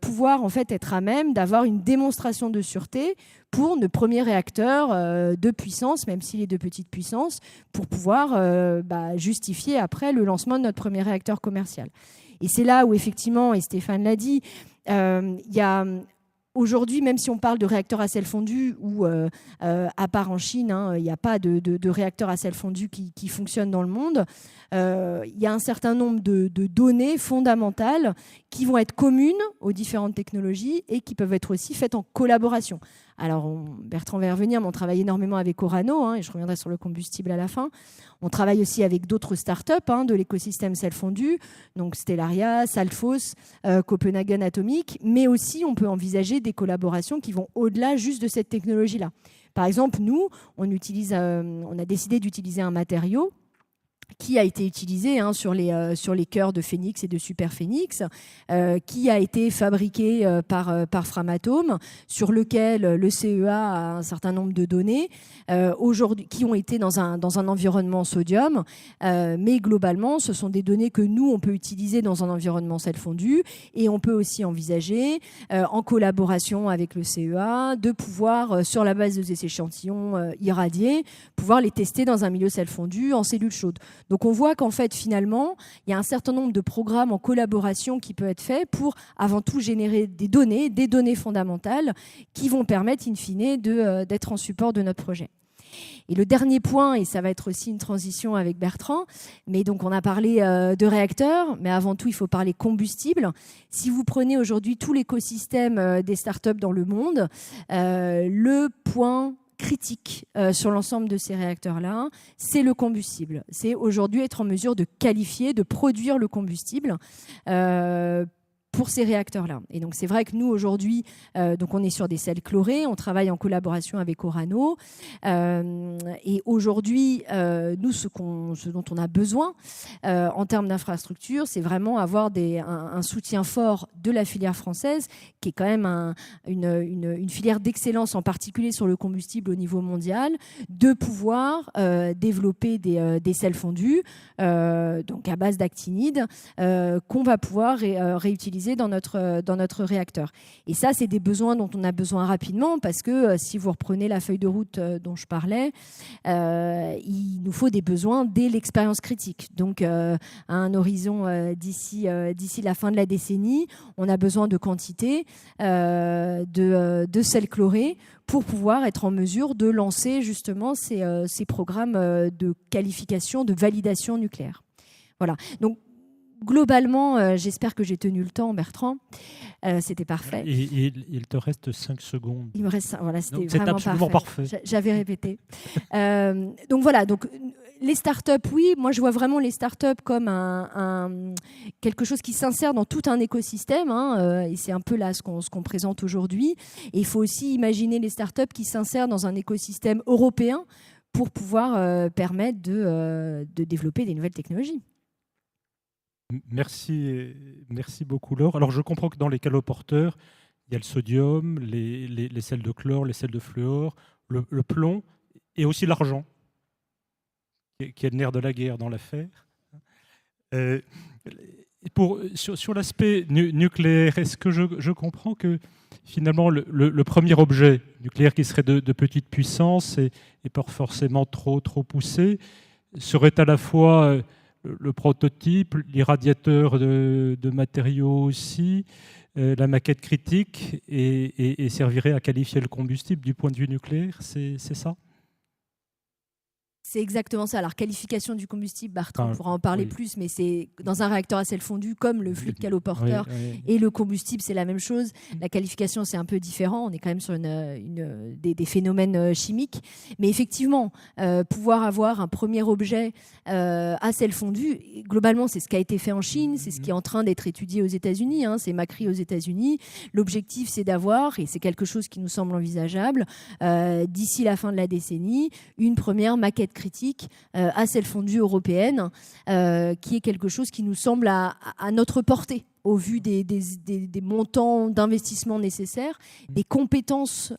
pouvoir en fait être à même d'avoir une démonstration de sûreté pour nos premiers réacteurs de puissance, même s'il est de petite puissance, pour pouvoir justifier après le lancement de notre premier réacteur commercial. Et c'est là où effectivement, et Stéphane l'a dit, il y a... Aujourd'hui, même si on parle de réacteurs à sel fondu, ou à part en Chine, il n'y a pas de réacteurs à sel fondu qui fonctionnent dans le monde, il y a un certain nombre de données fondamentales qui vont être communes aux différentes technologies et qui peuvent être aussi faites en collaboration. Alors, Bertrand va y revenir, mais on travaille énormément avec Orano, et je reviendrai sur le combustible à la fin. On travaille aussi avec d'autres startups de l'écosystème sel fondu, donc Stellaria, Saltfos, Copenhagen Atomic, mais aussi on peut envisager des collaborations qui vont au-delà juste de cette technologie-là. Par exemple, nous, on a décidé d'utiliser un matériau qui a été utilisé sur les cœurs de Phénix et de Super Phénix, qui a été fabriqué par Framatome, sur lequel le CEA a un certain nombre de données aujourd'hui qui ont été dans un environnement sodium, mais globalement, ce sont des données que nous, on peut utiliser dans un environnement sel fondu, et on peut aussi envisager, en collaboration avec le CEA, de pouvoir, sur la base des échantillons irradiés, pouvoir les tester dans un milieu sel fondu en cellules chaudes. Donc on voit qu'en fait, finalement, il y a un certain nombre de programmes en collaboration qui peuvent être faits pour, avant tout, générer des données fondamentales qui vont permettre, in fine, d'être en support de notre projet. Et le dernier point, et ça va être aussi une transition avec Bertrand, mais donc on a parlé de réacteurs, mais avant tout, il faut parler combustible. Si vous prenez aujourd'hui tout l'écosystème des startups dans le monde, le point critique sur l'ensemble de ces réacteurs-là, c'est le combustible. C'est aujourd'hui être en mesure de qualifier, de produire le combustible pour ces réacteurs-là. Et donc c'est vrai que nous aujourd'hui, donc on est sur des sels chlorés, on travaille en collaboration avec Orano. Et aujourd'hui, nous, ce dont on a besoin en termes d'infrastructure, c'est vraiment avoir un soutien fort de la filière française, qui est quand même une filière d'excellence, en particulier sur le combustible au niveau mondial, de pouvoir développer des sels fondus, donc à base d'actinide, qu'on va pouvoir réutiliser dans notre réacteur. Et ça, c'est des besoins dont on a besoin rapidement, parce que si vous reprenez la feuille de route dont je parlais, il nous faut des besoins dès l'expérience critique. Donc, à un horizon d'ici la fin de la décennie, on a besoin de quantité de sels chlorés pour pouvoir être en mesure de lancer justement ces programmes de qualification, de validation nucléaire. Voilà. Donc, globalement, j'espère que j'ai tenu le temps, Bertrand. C'était parfait. Et il te reste 5 secondes. Il me reste, voilà, c'était c'est vraiment absolument parfait. J'avais répété. Donc voilà, donc les startups, oui, moi je vois vraiment les startups comme quelque chose qui s'insère dans tout un écosystème, et c'est un peu là ce qu'on présente aujourd'hui. Et il faut aussi imaginer les startups qui s'insèrent dans un écosystème européen pour pouvoir permettre de développer des nouvelles technologies. Merci beaucoup Laure. Alors je comprends que dans les caloporteurs, il y a le sodium, les sels de chlore, les sels de fluor, le plomb et aussi l'argent, qui est le nerf de la guerre dans l'affaire. Sur l'aspect nucléaire, est-ce que je comprends que finalement le premier objet nucléaire qui serait de petite puissance et pas forcément trop poussé serait à la fois le prototype, l'irradiateur de matériaux aussi, la maquette critique et servirait à qualifier le combustible du point de vue nucléaire, c'est ça ? C'est exactement ça. Alors, qualification du combustible, Bertrand pourra en parler plus, mais c'est dans un réacteur à sel fondu, comme le fluide caloporteur et le combustible, c'est la même chose. La qualification, c'est un peu différent. On est quand même sur des phénomènes chimiques. Mais effectivement, pouvoir avoir un premier objet à sel fondu, globalement, c'est ce qui a été fait en Chine, c'est ce qui est en train d'être étudié aux États-Unis, c'est Macri aux États-Unis. L'objectif, c'est d'avoir, et c'est quelque chose qui nous semble envisageable, d'ici la fin de la décennie, une première maquette critique à sel fondu européenne, qui est quelque chose qui nous semble à notre portée au vu des montants d'investissement nécessaires, des compétences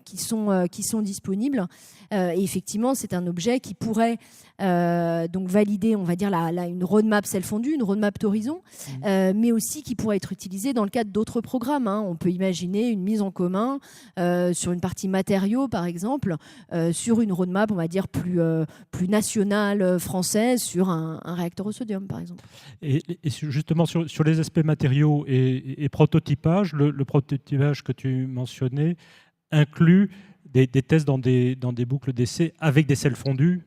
qui sont disponibles. Et effectivement, c'est un objet qui pourrait donc valider, on va dire, une roadmap sel fondu, une roadmap d'horizon, mais aussi qui pourrait être utilisé dans le cadre d'autres programmes. On peut imaginer une mise en commun sur une partie matériaux, par exemple, sur une roadmap, on va dire, plus nationale, française, sur un réacteur au sodium, par exemple. Et justement, sur les aspects matériaux et prototypage, le prototypage que tu mentionnais inclut des tests dans des boucles d'essai avec des sels fondus,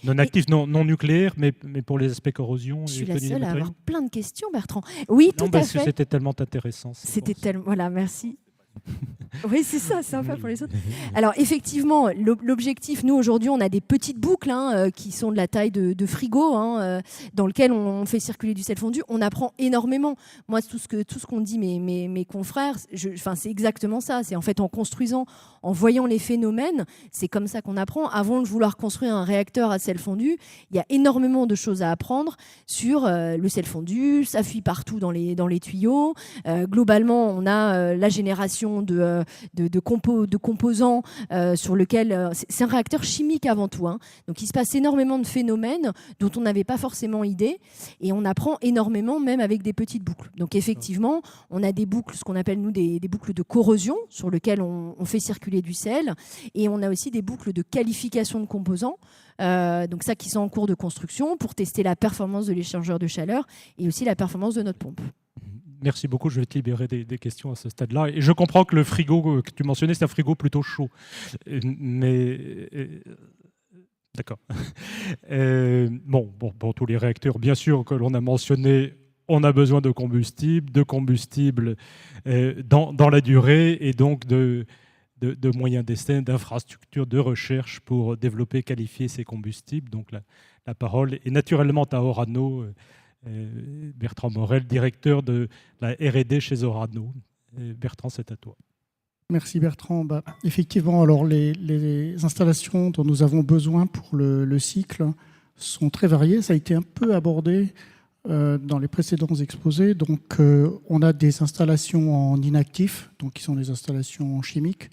non actifs, non nucléaires, mais pour les aspects corrosion. Je suis la seule à avoir plein de questions, Bertrand. Oui, tout à fait. Parce que c'était tellement intéressant. C'était tellement... Voilà, merci. Oui, c'est ça, c'est sympa pour les autres. Alors, effectivement, l'objectif, nous, aujourd'hui, on a des petites boucles qui sont de la taille de frigo, dans lesquelles on fait circuler du sel fondu. On apprend énormément. Moi, tout ce qu'ont dit mes confrères, c'est exactement ça. C'est en fait en construisant, en voyant les phénomènes, c'est comme ça qu'on apprend. Avant de vouloir construire un réacteur à sel fondu, il y a énormément de choses à apprendre sur le sel fondu. Ça fuit partout dans les tuyaux. Globalement, on a la génération de composants sur lequel... c'est un réacteur chimique avant tout. Donc il se passe énormément de phénomènes dont on n'avait pas forcément idée et on apprend énormément même avec des petites boucles. Donc effectivement, on a des boucles, ce qu'on appelle nous des boucles de corrosion sur lesquelles on fait circuler du sel et on a aussi des boucles de qualification de composants. Donc ça qui sont en cours de construction pour tester la performance de l'échangeur de chaleur et aussi la performance de notre pompe. Merci beaucoup, je vais te libérer des questions à ce stade-là. Et je comprends que le frigo que tu mentionnais, c'est un frigo plutôt chaud. Mais... D'accord. Bon, tous les réacteurs, bien sûr, que l'on a mentionné, on a besoin de combustible dans la durée et donc de moyens d'essai, d'infrastructures de recherche pour développer, qualifier ces combustibles. Donc la parole est naturellement à Orano, Bertrand Morel, directeur de la R&D chez Orano. Bertrand, c'est à toi. Merci Bertrand. Effectivement, alors les installations dont nous avons besoin pour le cycle sont très variées. Ça a été un peu abordé dans les précédents exposés. Donc, on a des installations en inactif, donc qui sont des installations chimiques.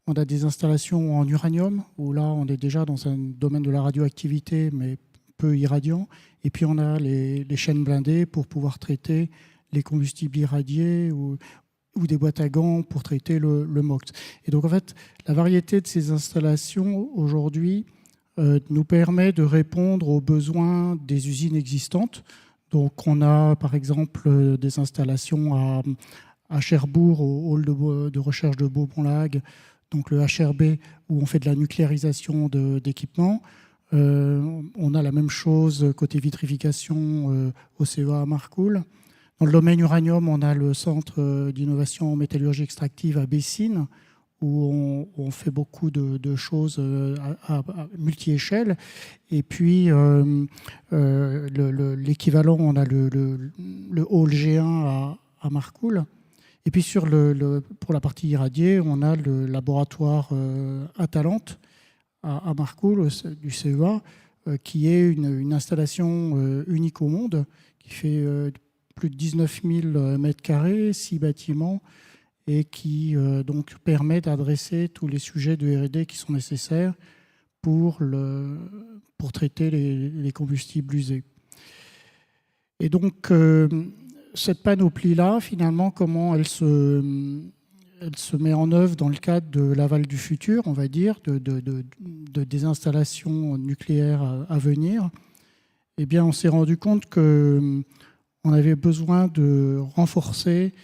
On a des installations en uranium, où là, on est déjà dans un domaine de la radioactivité, mais peu irradiant. Et puis, on a les chaînes blindées pour pouvoir traiter les combustibles irradiés ou des boîtes à gants pour traiter le MOX. Et donc, en fait, la variété de ces installations, aujourd'hui, nous permet de répondre aux besoins des usines existantes. Donc, on a, par exemple, des installations à Cherbourg, au hall de recherche de Beaumont-Lague, donc le HRB, où on fait de la nucléarisation d'équipements. On a la même chose côté vitrification au CEA à Marcoule. Dans le domaine uranium, on a le centre d'innovation en métallurgie extractive à Bessines, où on fait beaucoup de choses à multi-échelle. Et puis, l'équivalent, on a le hall G1 à Marcoule. Et puis, pour la partie irradiée, on a le laboratoire Atalante à Marcoule, du CEA, qui est une installation unique au monde, qui fait plus de 19 000 mètres carrés, 6 bâtiments, et qui donc permet d'adresser tous les sujets de R&D qui sont nécessaires pour traiter les combustibles usés. Et donc, cette panoplie-là, finalement, comment elle se met en œuvre dans le cadre de l'aval du futur, on va dire, des installations nucléaires à venir, eh bien, on s'est rendu compte qu'on avait besoin de renforcer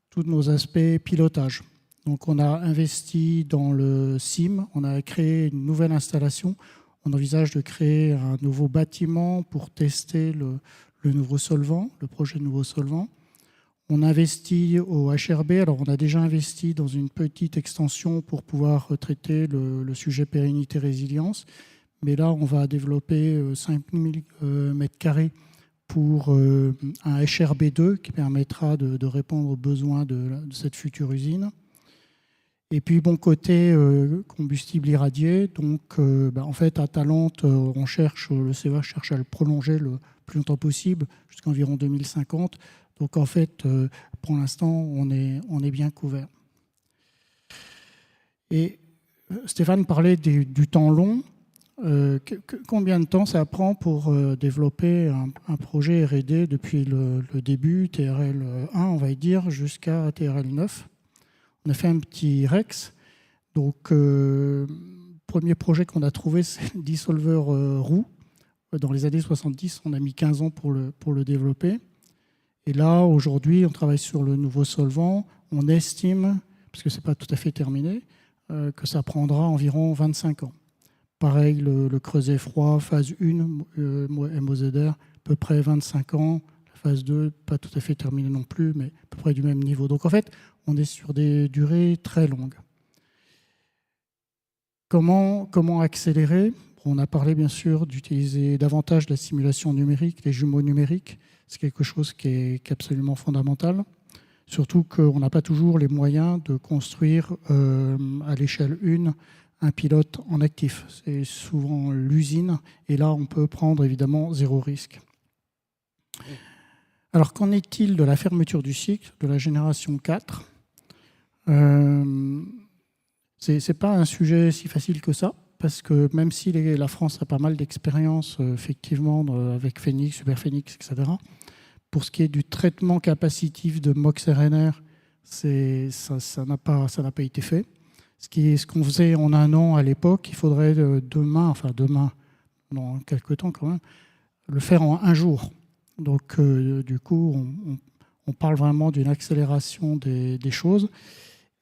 tous nos aspects pilotage. Donc, on a investi dans le CIM, on a créé une nouvelle installation. On envisage de créer un nouveau bâtiment pour tester le nouveau solvant, le projet de nouveau solvant. On investit au HRB. Alors, on a déjà investi dans une petite extension pour pouvoir traiter le sujet pérennité-résilience. Mais là, on va développer 5000 m² pour un HRB2 qui permettra de répondre aux besoins de cette future usine. Et puis, bon, côté combustible irradié, donc en fait, à Talente, le CEA cherche à le prolonger le plus longtemps possible, jusqu'à environ 2050. Donc, en fait, pour l'instant, on est bien couvert. Et Stéphane parlait du temps long. Combien de temps ça prend pour développer un projet R&D depuis le début, TRL 1, on va dire, jusqu'à TRL 9 ? On a fait un petit REX. Donc, premier projet qu'on a trouvé, c'est le dissolveur roux. Dans les années 70, on a mis 15 ans pour le développer. Et là, aujourd'hui, on travaille sur le nouveau solvant. On estime, parce que ce n'est pas tout à fait terminé, que ça prendra environ 25 ans. Pareil, le creuset froid, phase 1, MOZR, à peu près 25 ans. La phase 2, pas tout à fait terminée non plus, mais à peu près du même niveau. Donc en fait, on est sur des durées très longues. Comment accélérer ? On a parlé bien sûr d'utiliser davantage la simulation numérique, les jumeaux numériques. C'est quelque chose qui est absolument fondamental. Surtout qu'on n'a pas toujours les moyens de construire à l'échelle 1 un pilote en actif. C'est souvent l'usine. Et là, on peut prendre évidemment 0 risque. Alors, qu'en est-il de la fermeture du cycle de la génération 4 ? C'est pas un sujet si facile que ça, parce que même si la France a pas mal d'expérience, effectivement, avec Phénix, Superphénix, etc., pour ce qui est du traitement capacitif de MOX-RNR, ça n'a pas été fait. Ce qu'on faisait en 1 an à l'époque, il faudrait demain, dans quelques temps quand même, le faire en 1 jour. Donc, du coup, on parle vraiment d'une accélération des choses.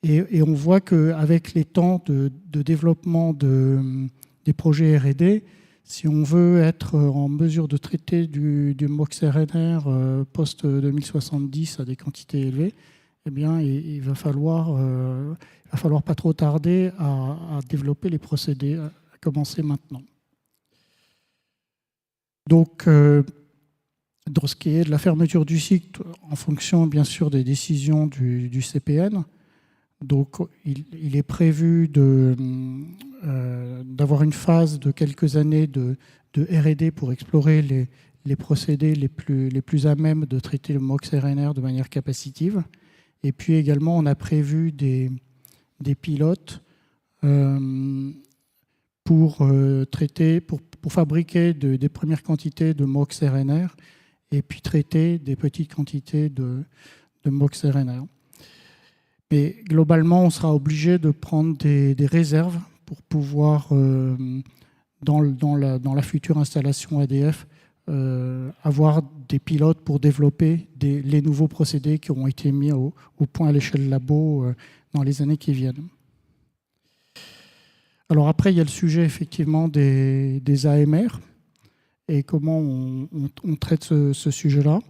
Et on voit qu'avec les temps de développement des projets R&D, si on veut être en mesure de traiter du MOX-RNR post-2070 à des quantités élevées, eh bien, il va falloir pas trop tarder à développer les procédés, à commencer maintenant. Donc, dans ce qui est de la fermeture du cycle, en fonction bien sûr des décisions du CPN. Donc il est prévu d'avoir une phase de quelques années de R&D pour explorer les procédés les plus à même de traiter le MOX-RNR de manière capacitive. Et puis également, on a prévu des pilotes pour fabriquer des premières quantités de MOX-RNR et puis traiter des petites quantités de MOX-RNR. Mais globalement, on sera obligé de prendre des réserves pour pouvoir, dans la future installation ADF, avoir des pilotes pour développer les nouveaux procédés qui auront été mis au point à l'échelle labo dans les années qui viennent. Alors après, il y a le sujet effectivement des AMR et comment on traite ce sujet-là.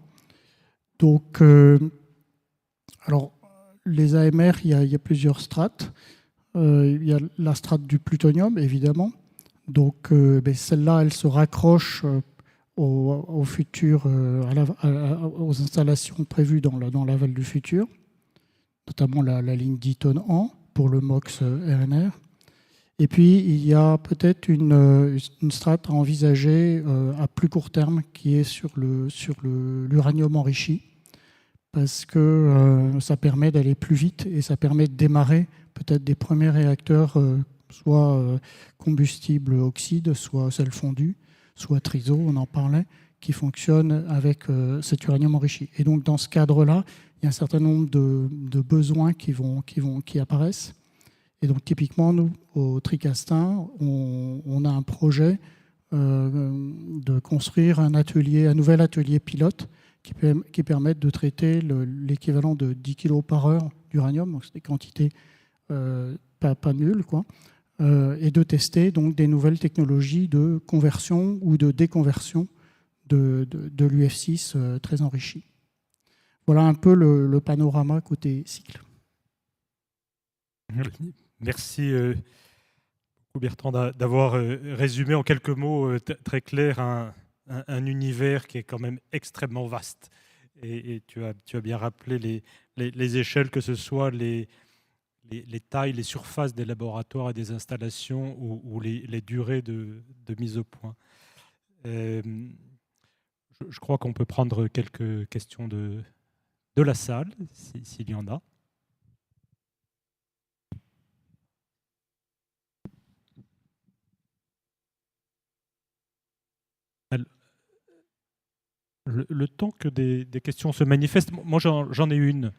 Donc, alors, les AMR, il y a plusieurs strates. Il y a la strate du plutonium, évidemment. Donc, celle-là, elle se raccroche aux installations prévues dans l'aval du futur, notamment la ligne d'Eaton-An pour le MOX-RNR. Et puis, il y a peut-être une strate à envisager à plus court terme qui est sur l'uranium enrichi, parce que ça permet d'aller plus vite et ça permet de démarrer peut-être des premiers réacteurs, soit combustible oxyde, soit sel fondu, soit triso, on en parlait, qui fonctionnent avec cet uranium enrichi. Et donc, dans ce cadre-là, il y a un certain nombre de besoins qui apparaissent. Et donc, typiquement, nous, au Tricastin, on a un projet de construire un nouvel atelier pilote qui permettent de traiter l'équivalent de 10 kg par heure d'uranium, donc c'est des quantités pas nulles, quoi, et de tester donc des nouvelles technologies de conversion ou de déconversion de l'UF6 très enrichi. Voilà un peu le panorama côté cycle. Merci beaucoup Bertrand d'avoir résumé en quelques mots très clairs un univers qui est quand même extrêmement vaste. Et tu as bien rappelé les échelles, que ce soit les tailles, les surfaces des laboratoires et des installations ou les durées de mise au point. Je crois qu'on peut prendre quelques questions de la salle, s'il y en a. Le temps que des questions se manifestent, moi j'en ai une.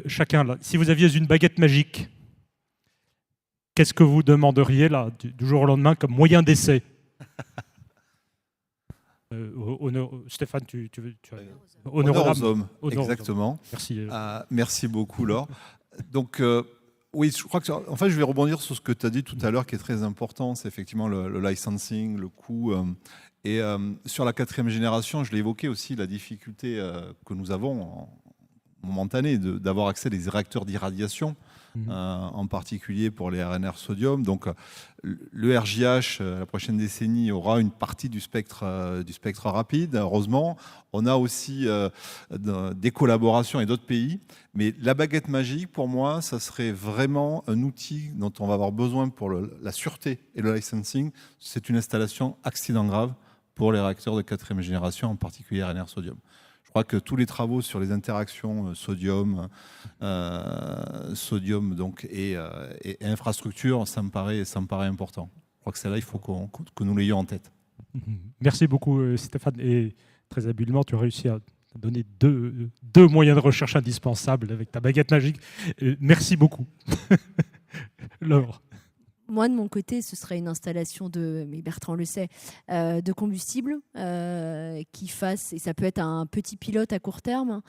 Chacun, là, si vous aviez une baguette magique, qu'est-ce que vous demanderiez là, du jour au lendemain comme moyen d'essai? Stéphane, tu as... Honneur aux hommes, exactement. Merci. Merci beaucoup, Laure. Donc, oui, je crois que je vais rebondir sur ce que tu as dit tout à l'heure, qui est très important. C'est effectivement le licensing, le coût. Et sur la 4e génération, je l'ai évoqué aussi, la difficulté que nous avons momentanée d'avoir accès à des réacteurs d'irradiation, en particulier pour les RNR sodium. Donc le RJH, la prochaine décennie, aura une partie du spectre rapide, heureusement. On a aussi des collaborations avec d'autres pays. Mais la baguette magique, pour moi, ça serait vraiment un outil dont on va avoir besoin pour la sûreté et le licensing. C'est une installation accident grave pour les réacteurs de 4e génération, en particulier RNR sodium. Je crois que tous les travaux sur les interactions sodium donc, et infrastructure, ça me paraît important. Je crois que celle-là, il faut que nous l'ayons en tête. Merci beaucoup Stéphane. Et très habilement, tu as réussi à donner deux moyens de recherche indispensables avec ta baguette magique. Merci beaucoup. Laure. Moi, de mon côté, ce serait une installation mais Bertrand le sait, de combustible qui fasse, et ça peut être un petit pilote à court terme,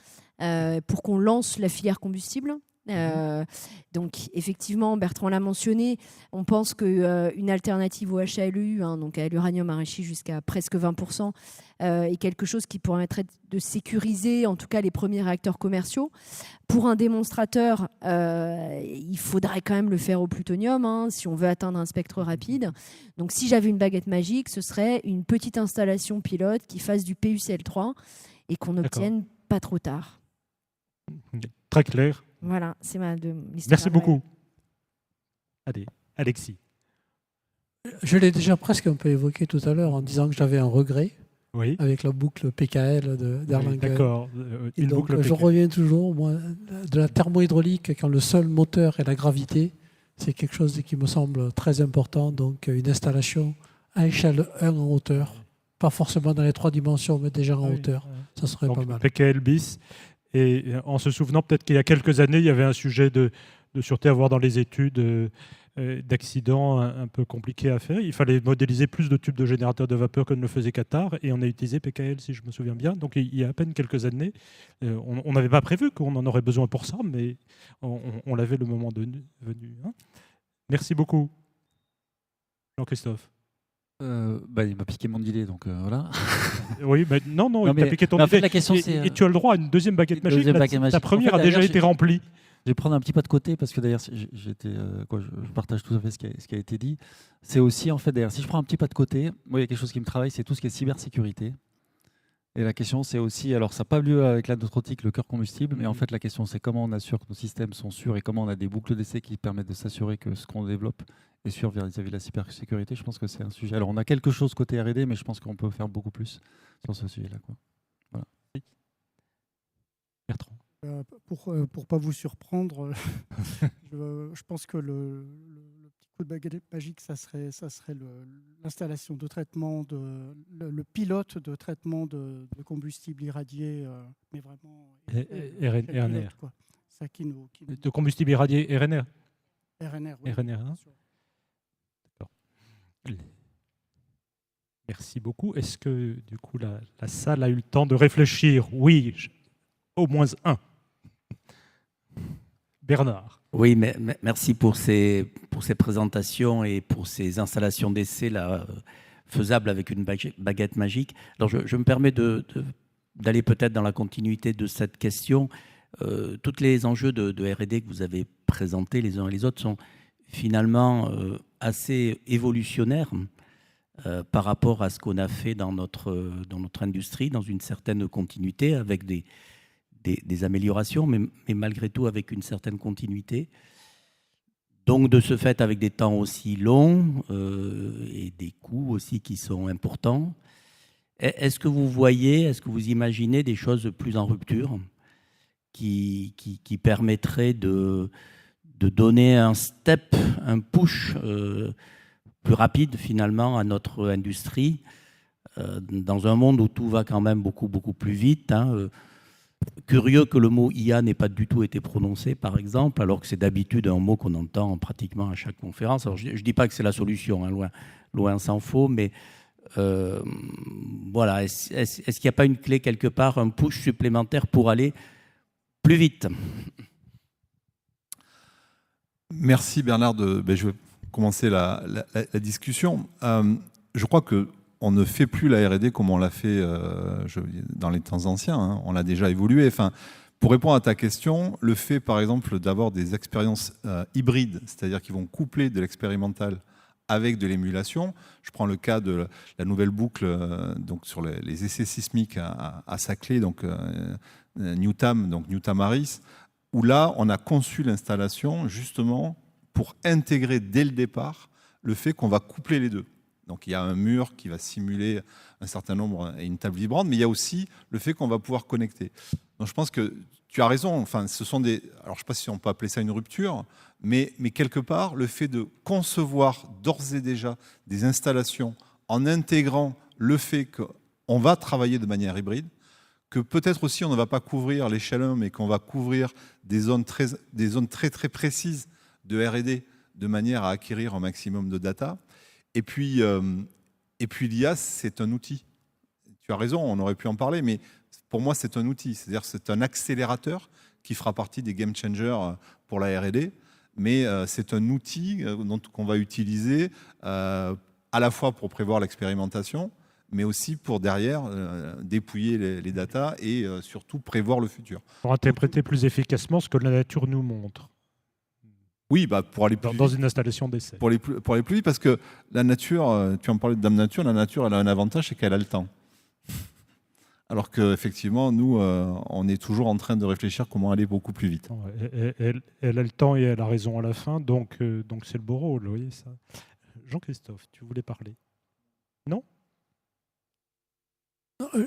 pour qu'on lance la filière combustible Donc effectivement, Bertrand l'a mentionné, on pense qu'une alternative au HALEU, donc à l'uranium enrichi jusqu'à presque 20%, est quelque chose qui permettrait de sécuriser en tout cas les premiers réacteurs commerciaux. Pour un démonstrateur, il faudrait quand même le faire au plutonium si on veut atteindre un spectre rapide. Donc si j'avais une baguette magique, ce serait une petite installation pilote qui fasse du PuCl3 et qu'on obtienne pas trop tard. Très clair. Voilà, c'est ma l'histoire. Merci beaucoup. Allez, Alexis. Je l'ai déjà presque un peu évoqué tout à l'heure en disant que j'avais un regret avec la boucle PKL d'Erlangen. Oui, d'accord. Je reviens toujours, moi, de la thermohydraulique, quand le seul moteur est la gravité, c'est quelque chose qui me semble très important. Donc une installation à échelle 1 en hauteur, pas forcément dans les 3 dimensions, mais déjà en hauteur, ça serait donc, pas mal. PKL bis. Et en se souvenant peut-être qu'il y a quelques années, il y avait un sujet de sûreté à voir dans les études d'accidents un peu compliqué à faire. Il fallait modéliser plus de tubes de générateurs de vapeur que ne le faisait Qatar, et on a utilisé PKL, si je me souviens bien. Donc il y a à peine quelques années, on n'avait pas prévu qu'on en aurait besoin pour ça, mais on l'avait le moment venu. Merci beaucoup. Jean-Christophe. Il m'a piqué mon idée, donc voilà. Oui, mais non, il t'a piqué ton idée. En fait, la question, et tu as le droit à une deuxième baguette magique. Ta première a déjà été remplie. Je vais prendre un petit pas de côté parce que d'ailleurs, je partage tout à fait ce qui a été dit. C'est aussi, en fait, d'ailleurs, si je prends un petit pas de côté, moi, il y a quelque chose qui me travaille, c'est tout ce qui est cybersécurité. Et la question, c'est aussi, alors ça n'a pas lieu avec la neutrotique, le cœur combustible, mais en fait, la question, c'est comment on assure que nos systèmes sont sûrs et comment on a des boucles d'essai qui permettent de s'assurer que ce qu'on développe est sûr vis-à-vis de la cybersécurité. Je pense que c'est un sujet. Alors, on a quelque chose côté R&D, mais je pense qu'on peut faire beaucoup plus sur ce sujet-là. Voilà. Bertrand. Pour pas vous surprendre, je pense que le petit coup de baguette magique, ça serait l'installation de traitement, le pilote de traitement de combustible irradié, mais vraiment RNR. Ça qui nous... De combustible irradié RNR. RNR, oui. RNR, hein. D'accord. Merci beaucoup. Est-ce que du coup la salle a eu le temps de réfléchir? Oui, au moins un. Bernard. Oui, mais merci pour ces présentations et pour ces installations d'essai là, faisables avec une baguette magique. Alors, je me permets d'aller peut-être dans la continuité de cette question. Tous les enjeux de R&D que vous avez présentés les uns et les autres sont finalement assez évolutionnaires par rapport à ce qu'on a fait dans notre industrie, dans une certaine continuité, avec des améliorations, mais malgré tout avec une certaine continuité. Donc, de ce fait, avec des temps aussi longs et des coûts aussi qui sont importants, est-ce que vous imaginez des choses plus en rupture qui permettraient de donner un step, un push plus rapide finalement à notre industrie dans un monde où tout va quand même beaucoup, beaucoup plus vite, Curieux que le mot IA n'ait pas du tout été prononcé, par exemple, alors que c'est d'habitude un mot qu'on entend pratiquement à chaque conférence. Alors, je ne dis pas que c'est la solution, loin s'en faut, mais voilà. Est-ce qu'il n'y a pas une clé quelque part, un push supplémentaire pour aller plus vite? Merci Bernard. Je vais commencer la discussion. Je crois que on ne fait plus la R&D comme on l'a fait dans les temps anciens. On l'a déjà évolué. Enfin, pour répondre à ta question, le fait, par exemple, d'avoir des expériences hybrides, c'est-à-dire qui vont coupler de l'expérimental avec de l'émulation. Je prends le cas de la nouvelle boucle donc sur les essais sismiques à Saclay, donc Newtam, donc Newtamaris, où là, on a conçu l'installation justement pour intégrer dès le départ le fait qu'on va coupler les deux. Donc il y a un mur qui va simuler un certain nombre et une table vibrante, mais il y a aussi le fait qu'on va pouvoir connecter. Donc je pense que tu as raison. Enfin, ce sont des. Alors je ne sais pas si on peut appeler ça une rupture, mais quelque part le fait de concevoir d'ores et déjà des installations en intégrant le fait qu'on va travailler de manière hybride, que peut-être aussi on ne va pas couvrir l'échelle 1, mais qu'on va couvrir des zones très très précises de R&D de manière à acquérir un maximum de data. Et puis l'IA, c'est un outil. Tu as raison, on aurait pu en parler, mais pour moi, c'est un outil. C'est-à-dire c'est un accélérateur qui fera partie des game changers pour la R&D. Mais c'est un outil qu'on va utiliser à la fois pour prévoir l'expérimentation, mais aussi pour derrière dépouiller les datas et surtout prévoir le futur. Pour interpréter plus efficacement ce que la nature nous montre. Oui, pour aller plus dans une installation d'essai. Pour aller plus vite, parce que la nature, tu en parlais de Dame Nature, la nature, elle a un avantage, c'est qu'elle a le temps. Alors qu'effectivement, nous, on est toujours en train de réfléchir comment aller beaucoup plus vite. Elle a le temps et elle a raison à la fin, donc c'est le beau rôle, vous voyez ça. Jean-Christophe, tu voulais parler? Non?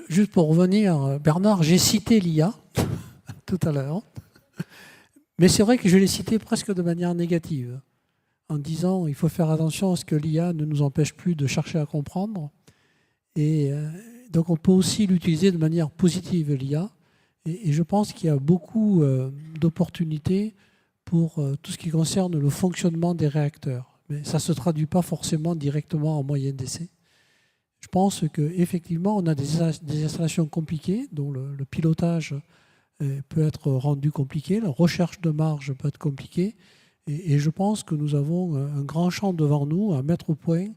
Juste pour revenir, Bernard, j'ai cité l'IA tout à l'heure. Mais c'est vrai que je l'ai cité presque de manière négative, en disant qu'il faut faire attention à ce que l'IA ne nous empêche plus de chercher à comprendre. Et donc on peut aussi l'utiliser de manière positive, l'IA. Et je pense qu'il y a beaucoup d'opportunités pour tout ce qui concerne le fonctionnement des réacteurs. Mais ça ne se traduit pas forcément directement en moyenne d'essai. Je pense qu'effectivement, on a des installations compliquées dont le pilotage peut être rendu compliqué, la recherche de marge peut être compliquée, et je pense que nous avons un grand champ devant nous à mettre au point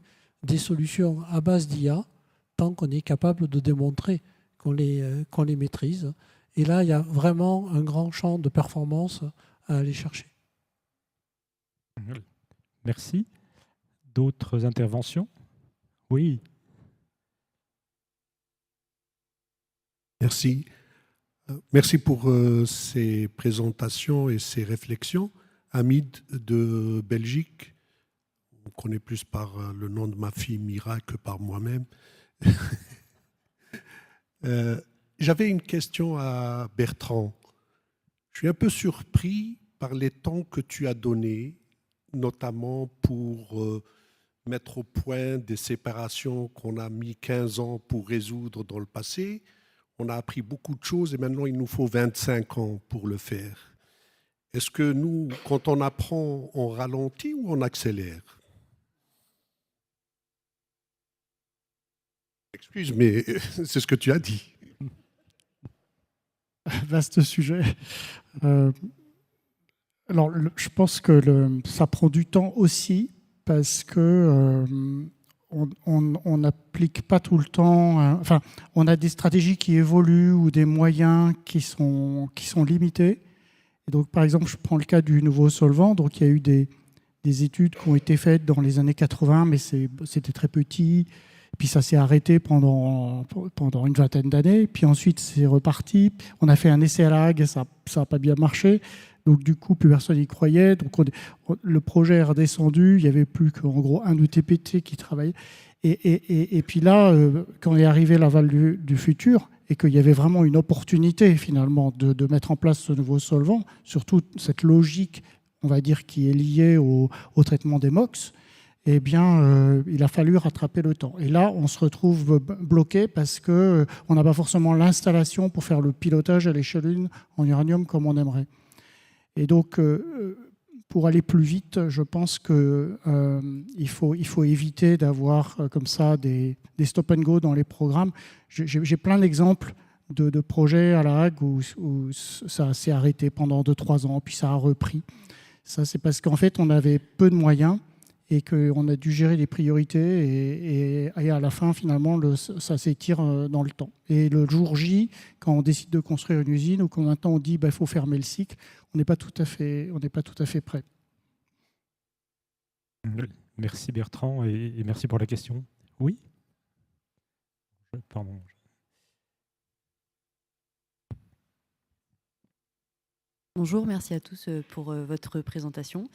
des solutions à base d'IA, tant qu'on est capable de démontrer qu'on les maîtrise. Et là, il y a vraiment un grand champ de performance à aller chercher. Merci. D'autres interventions? Oui. Merci. Merci pour ces présentations et ces réflexions. Hamid de Belgique, on connaît plus par le nom de ma fille Mira que par moi-même. J'avais une question à Bertrand. Je suis un peu surpris par les temps que tu as donnés, notamment pour mettre au point des séparations qu'on a mis 15 ans pour résoudre dans le passé. On a appris beaucoup de choses et maintenant il nous faut 25 ans pour le faire. Est-ce que nous, quand on apprend, on ralentit ou on accélère? Excuse, mais c'est ce que tu as dit. Vaste sujet. Alors, je pense que ça prend du temps aussi parce que on n'applique pas tout le temps. Enfin, on a des stratégies qui évoluent ou des moyens qui sont limités. Et donc, par exemple, je prends le cas du nouveau solvant. Donc, il y a eu des études qui ont été faites dans les années 80, mais c'était très petit. Puis ça s'est arrêté pendant une vingtaine d'années. Puis ensuite, c'est reparti. On a fait un essai à La Hague, ça n'a pas bien marché. Donc du coup, plus personne n'y croyait. Donc le projet est redescendu. Il n'y avait plus qu'en gros un UTPT qui travaillait. Et puis là, quand est arrivé l'aval du futur, et qu'il y avait vraiment une opportunité finalement de mettre en place ce nouveau solvant, surtout cette logique, on va dire, qui est liée au traitement des MOX, eh bien, il a fallu rattraper le temps. Et là, on se retrouve bloqué parce qu'on n'a pas forcément l'installation pour faire le pilotage à l'échelle 1 en uranium comme on aimerait. Et donc, pour aller plus vite, je pense qu'il faut éviter d'avoir comme ça des stop and go dans les programmes. J'ai plein d'exemples de projets à La Hague où ça s'est arrêté pendant 2-3 ans, puis ça a repris. Ça, c'est parce qu'en fait, on avait peu de moyens et qu'on a dû gérer les priorités et à la fin, finalement, ça s'étire dans le temps. Et le jour J, quand on décide de construire une usine ou quand maintenant on dit qu'il faut fermer le cycle, on n'est pas tout à fait prêt. Merci Bertrand et merci pour la question. Oui? Pardon. Bonjour, merci à tous pour votre présentation.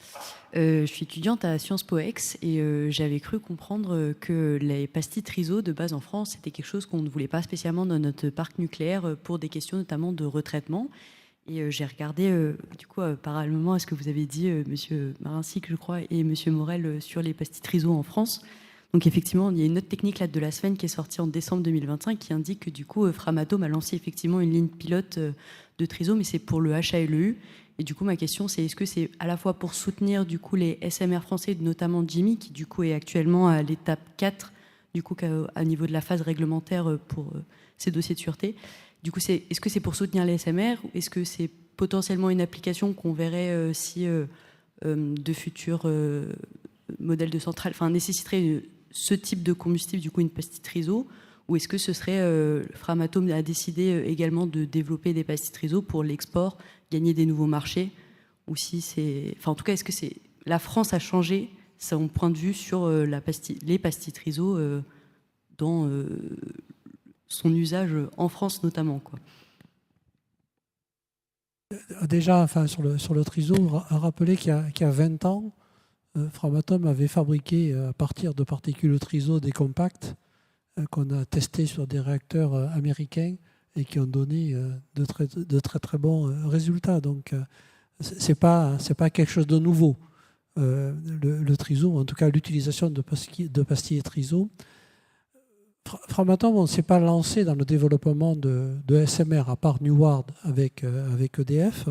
Je suis étudiante à Sciences Po Aix et j'avais cru comprendre que les pastilles Triso de base en France, c'était quelque chose qu'on ne voulait pas spécialement dans notre parc nucléaire pour des questions notamment de retraitement. Et j'ai regardé, du coup, parallèlement à ce que vous avez dit, Monsieur Marincic, je crois, et Monsieur Morel, sur les pastilles Triso en France. Donc effectivement, il y a une note technique là, de la SFEN qui est sortie en décembre 2025 qui indique que du coup, Framatome a lancé effectivement une ligne pilote de Triso, mais c'est pour le HALEU. Et du coup, ma question, c'est est-ce que c'est à la fois pour soutenir du coup les SMR français, notamment Jimmy, qui du coup est actuellement à l'étape 4, du coup, à niveau de la phase réglementaire pour ces dossiers de sûreté. Du coup, est-ce que c'est pour soutenir les SMR ou est-ce que c'est potentiellement une application qu'on verrait si de futurs modèles de centrales nécessiteraient ce type de combustible, du coup une pastille triso, ou est-ce que ce serait Framatome a décidé également de développer des pastilles triso pour l'export, gagner des nouveaux marchés, ou si c'est, en tout cas, est-ce que c'est la France a changé son point de vue sur les pastilles triso dans son usage en France notamment, quoi. Déjà, sur le triso, à rappeler qu'il y a 20 ans, Framatome avait fabriqué à partir de particules triso des compacts qu'on a testés sur des réacteurs américains et qui ont donné de très très bons résultats. Donc, c'est pas quelque chose de nouveau. Le triso, en tout cas l'utilisation de pastilles triso. Framatome, on ne s'est pas lancé dans le développement de SMR à part Neward avec EDF.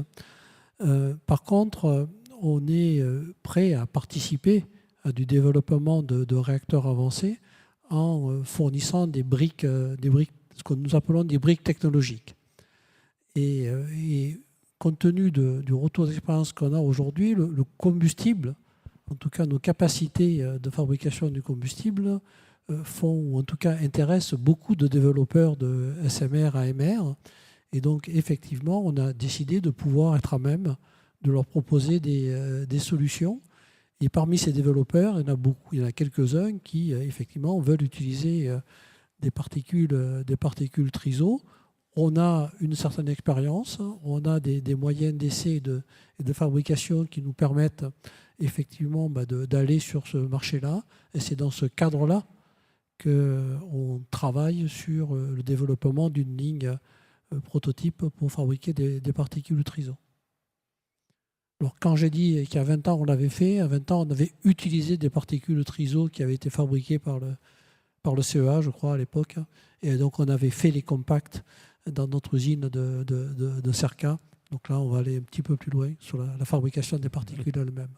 Par contre, on est prêt à participer à du développement de réacteurs avancés en fournissant des briques, ce que nous appelons des briques technologiques. Et compte tenu du retour d'expérience qu'on a aujourd'hui, le combustible, en tout cas nos capacités de fabrication du combustible, font, ou en tout cas intéressent beaucoup de développeurs de SMR, AMR. Et donc, effectivement, on a décidé de pouvoir être à même de leur proposer des solutions. Et parmi ces développeurs, il y en a quelques-uns qui, effectivement, veulent utiliser des particules triso. On a une certaine expérience, on a des moyens d'essai et de fabrication qui nous permettent effectivement d'aller sur ce marché-là. Et c'est dans ce cadre-là qu'on travaille sur le développement d'une ligne prototype pour fabriquer des particules triso. Alors, quand j'ai dit qu'il y a 20 ans on l'avait fait, à 20 ans on avait utilisé des particules triso qui avaient été fabriquées par le CEA, je crois, à l'époque. Et donc on avait fait les compacts dans notre usine de Cerca. Donc là, on va aller un petit peu plus loin sur la fabrication des particules elles-mêmes.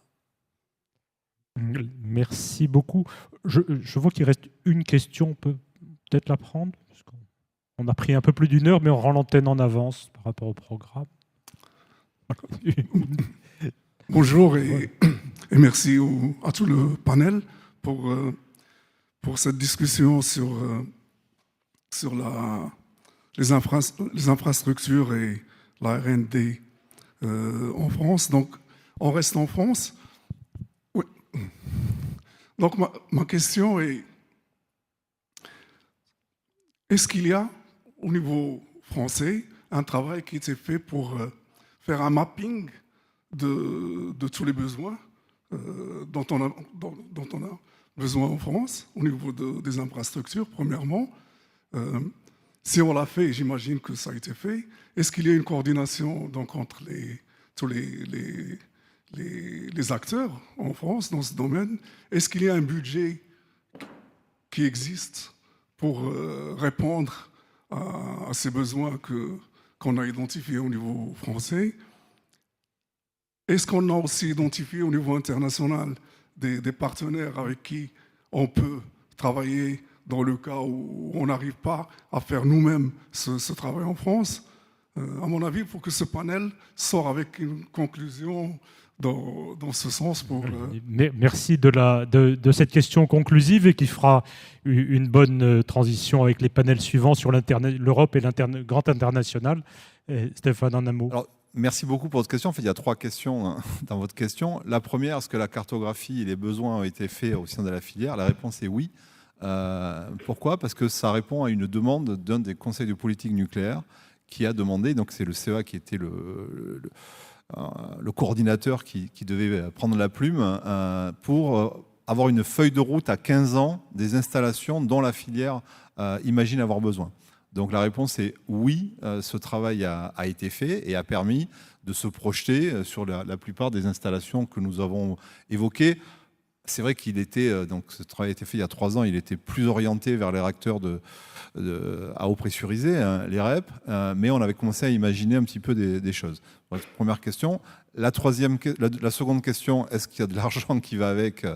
Merci beaucoup. Je vois qu'il reste une question, on peut peut-être la prendre. On a pris un peu plus d'1 heure, mais on rend l'antenne en avance par rapport au programme. Bonjour et merci à tout le panel pour cette discussion sur les infrastructures et la R&D en France. Donc, on reste en France. Oui. Donc, ma question est, est-ce qu'il y a, au niveau français, un travail qui a été fait pour faire un mapping de tous les besoins dont on a besoin en France, au niveau des infrastructures, premièrement. Si on l'a fait, j'imagine que ça a été fait. Est-ce qu'il y a une coordination donc, entre tous les acteurs en France dans ce domaine? Est-ce qu'il y a un budget qui existe pour répondre à ces besoins qu'on a identifiés au niveau français? Est-ce qu'on a aussi identifié au niveau international des partenaires avec qui on peut travailler dans le cas où on n'arrive pas à faire nous-mêmes ce travail en France? À mon avis, il faut que ce panel sorte avec une conclusion dans ce sens. Merci de cette question conclusive et qui fera une bonne transition avec les panels suivants sur l'Europe et grand international. Stéphane, en un mot. Alors, merci beaucoup pour votre question. En fait, il y a 3 questions dans votre question. La première, est-ce que la cartographie et les besoins ont été faits au sein de la filière? La réponse est oui. Pourquoi? Parce que ça répond à une demande d'un des conseils de politique nucléaire qui a demandé, donc c'est le CEA qui était le coordinateur qui devait prendre la plume pour avoir une feuille de route à 15 ans des installations dont la filière imagine avoir besoin. Donc la réponse est oui, ce travail a été fait et a permis de se projeter sur la plupart des installations que nous avons évoquées. C'est vrai qu'il était, donc ce travail a été fait il y a 3 ans, il était plus orienté vers les réacteurs à eau pressurisée, hein, les REP, mais on avait commencé à imaginer un petit peu des choses. Voilà, première question. La seconde question, est-ce qu'il y a de l'argent qui va avec?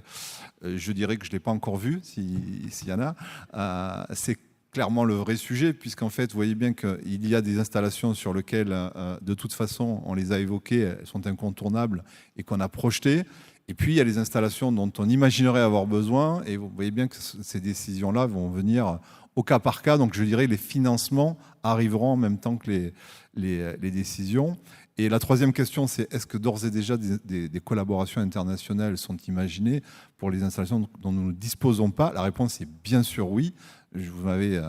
Je dirais que je ne l'ai pas encore vu, s'il y en a. C'est clairement le vrai sujet, puisqu'en fait, vous voyez bien qu'il y a des installations sur lesquelles, de toute façon, on les a évoquées, elles sont incontournables et qu'on a projetées. Et puis, il y a les installations dont on imaginerait avoir besoin. Et vous voyez bien que ces décisions-là vont venir au cas par cas. Donc, je dirais que les financements arriveront en même temps que les décisions. Et la troisième question, c'est est-ce que d'ores et déjà des collaborations internationales sont imaginées pour les installations dont nous ne disposons pas? La réponse est bien sûr oui. Vous m'avez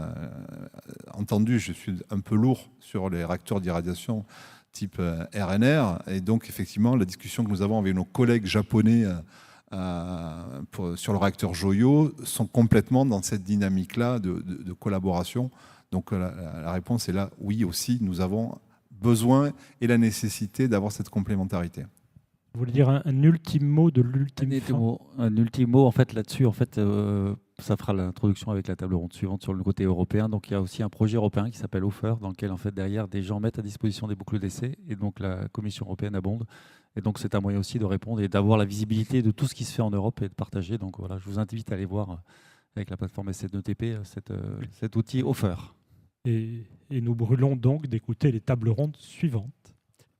entendu, je suis un peu lourd sur les réacteurs d'irradiation type RNR. Et donc, effectivement, la discussion que nous avons avec nos collègues japonais sur le réacteur Joyo sont complètement dans cette dynamique-là de collaboration. Donc, la réponse est là, oui aussi, nous avons besoin et la nécessité d'avoir cette complémentarité. Vous voulez dire un ultime mot de l'ultime fin? Un ultime mot, en fait, là-dessus, en fait, ça fera l'introduction avec la table ronde suivante sur le côté européen. Donc, il y a aussi un projet européen qui s'appelle Offer, dans lequel, en fait, derrière, des gens mettent à disposition des boucles d'essai, et donc la Commission européenne abonde. Et donc, c'est un moyen aussi de répondre et d'avoir la visibilité de tout ce qui se fait en Europe et de partager. Donc, voilà, je vous invite à aller voir avec la plateforme SNETP cet outil Offer. Et nous brûlons donc d'écouter les tables rondes suivantes.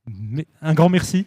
Mais un grand merci.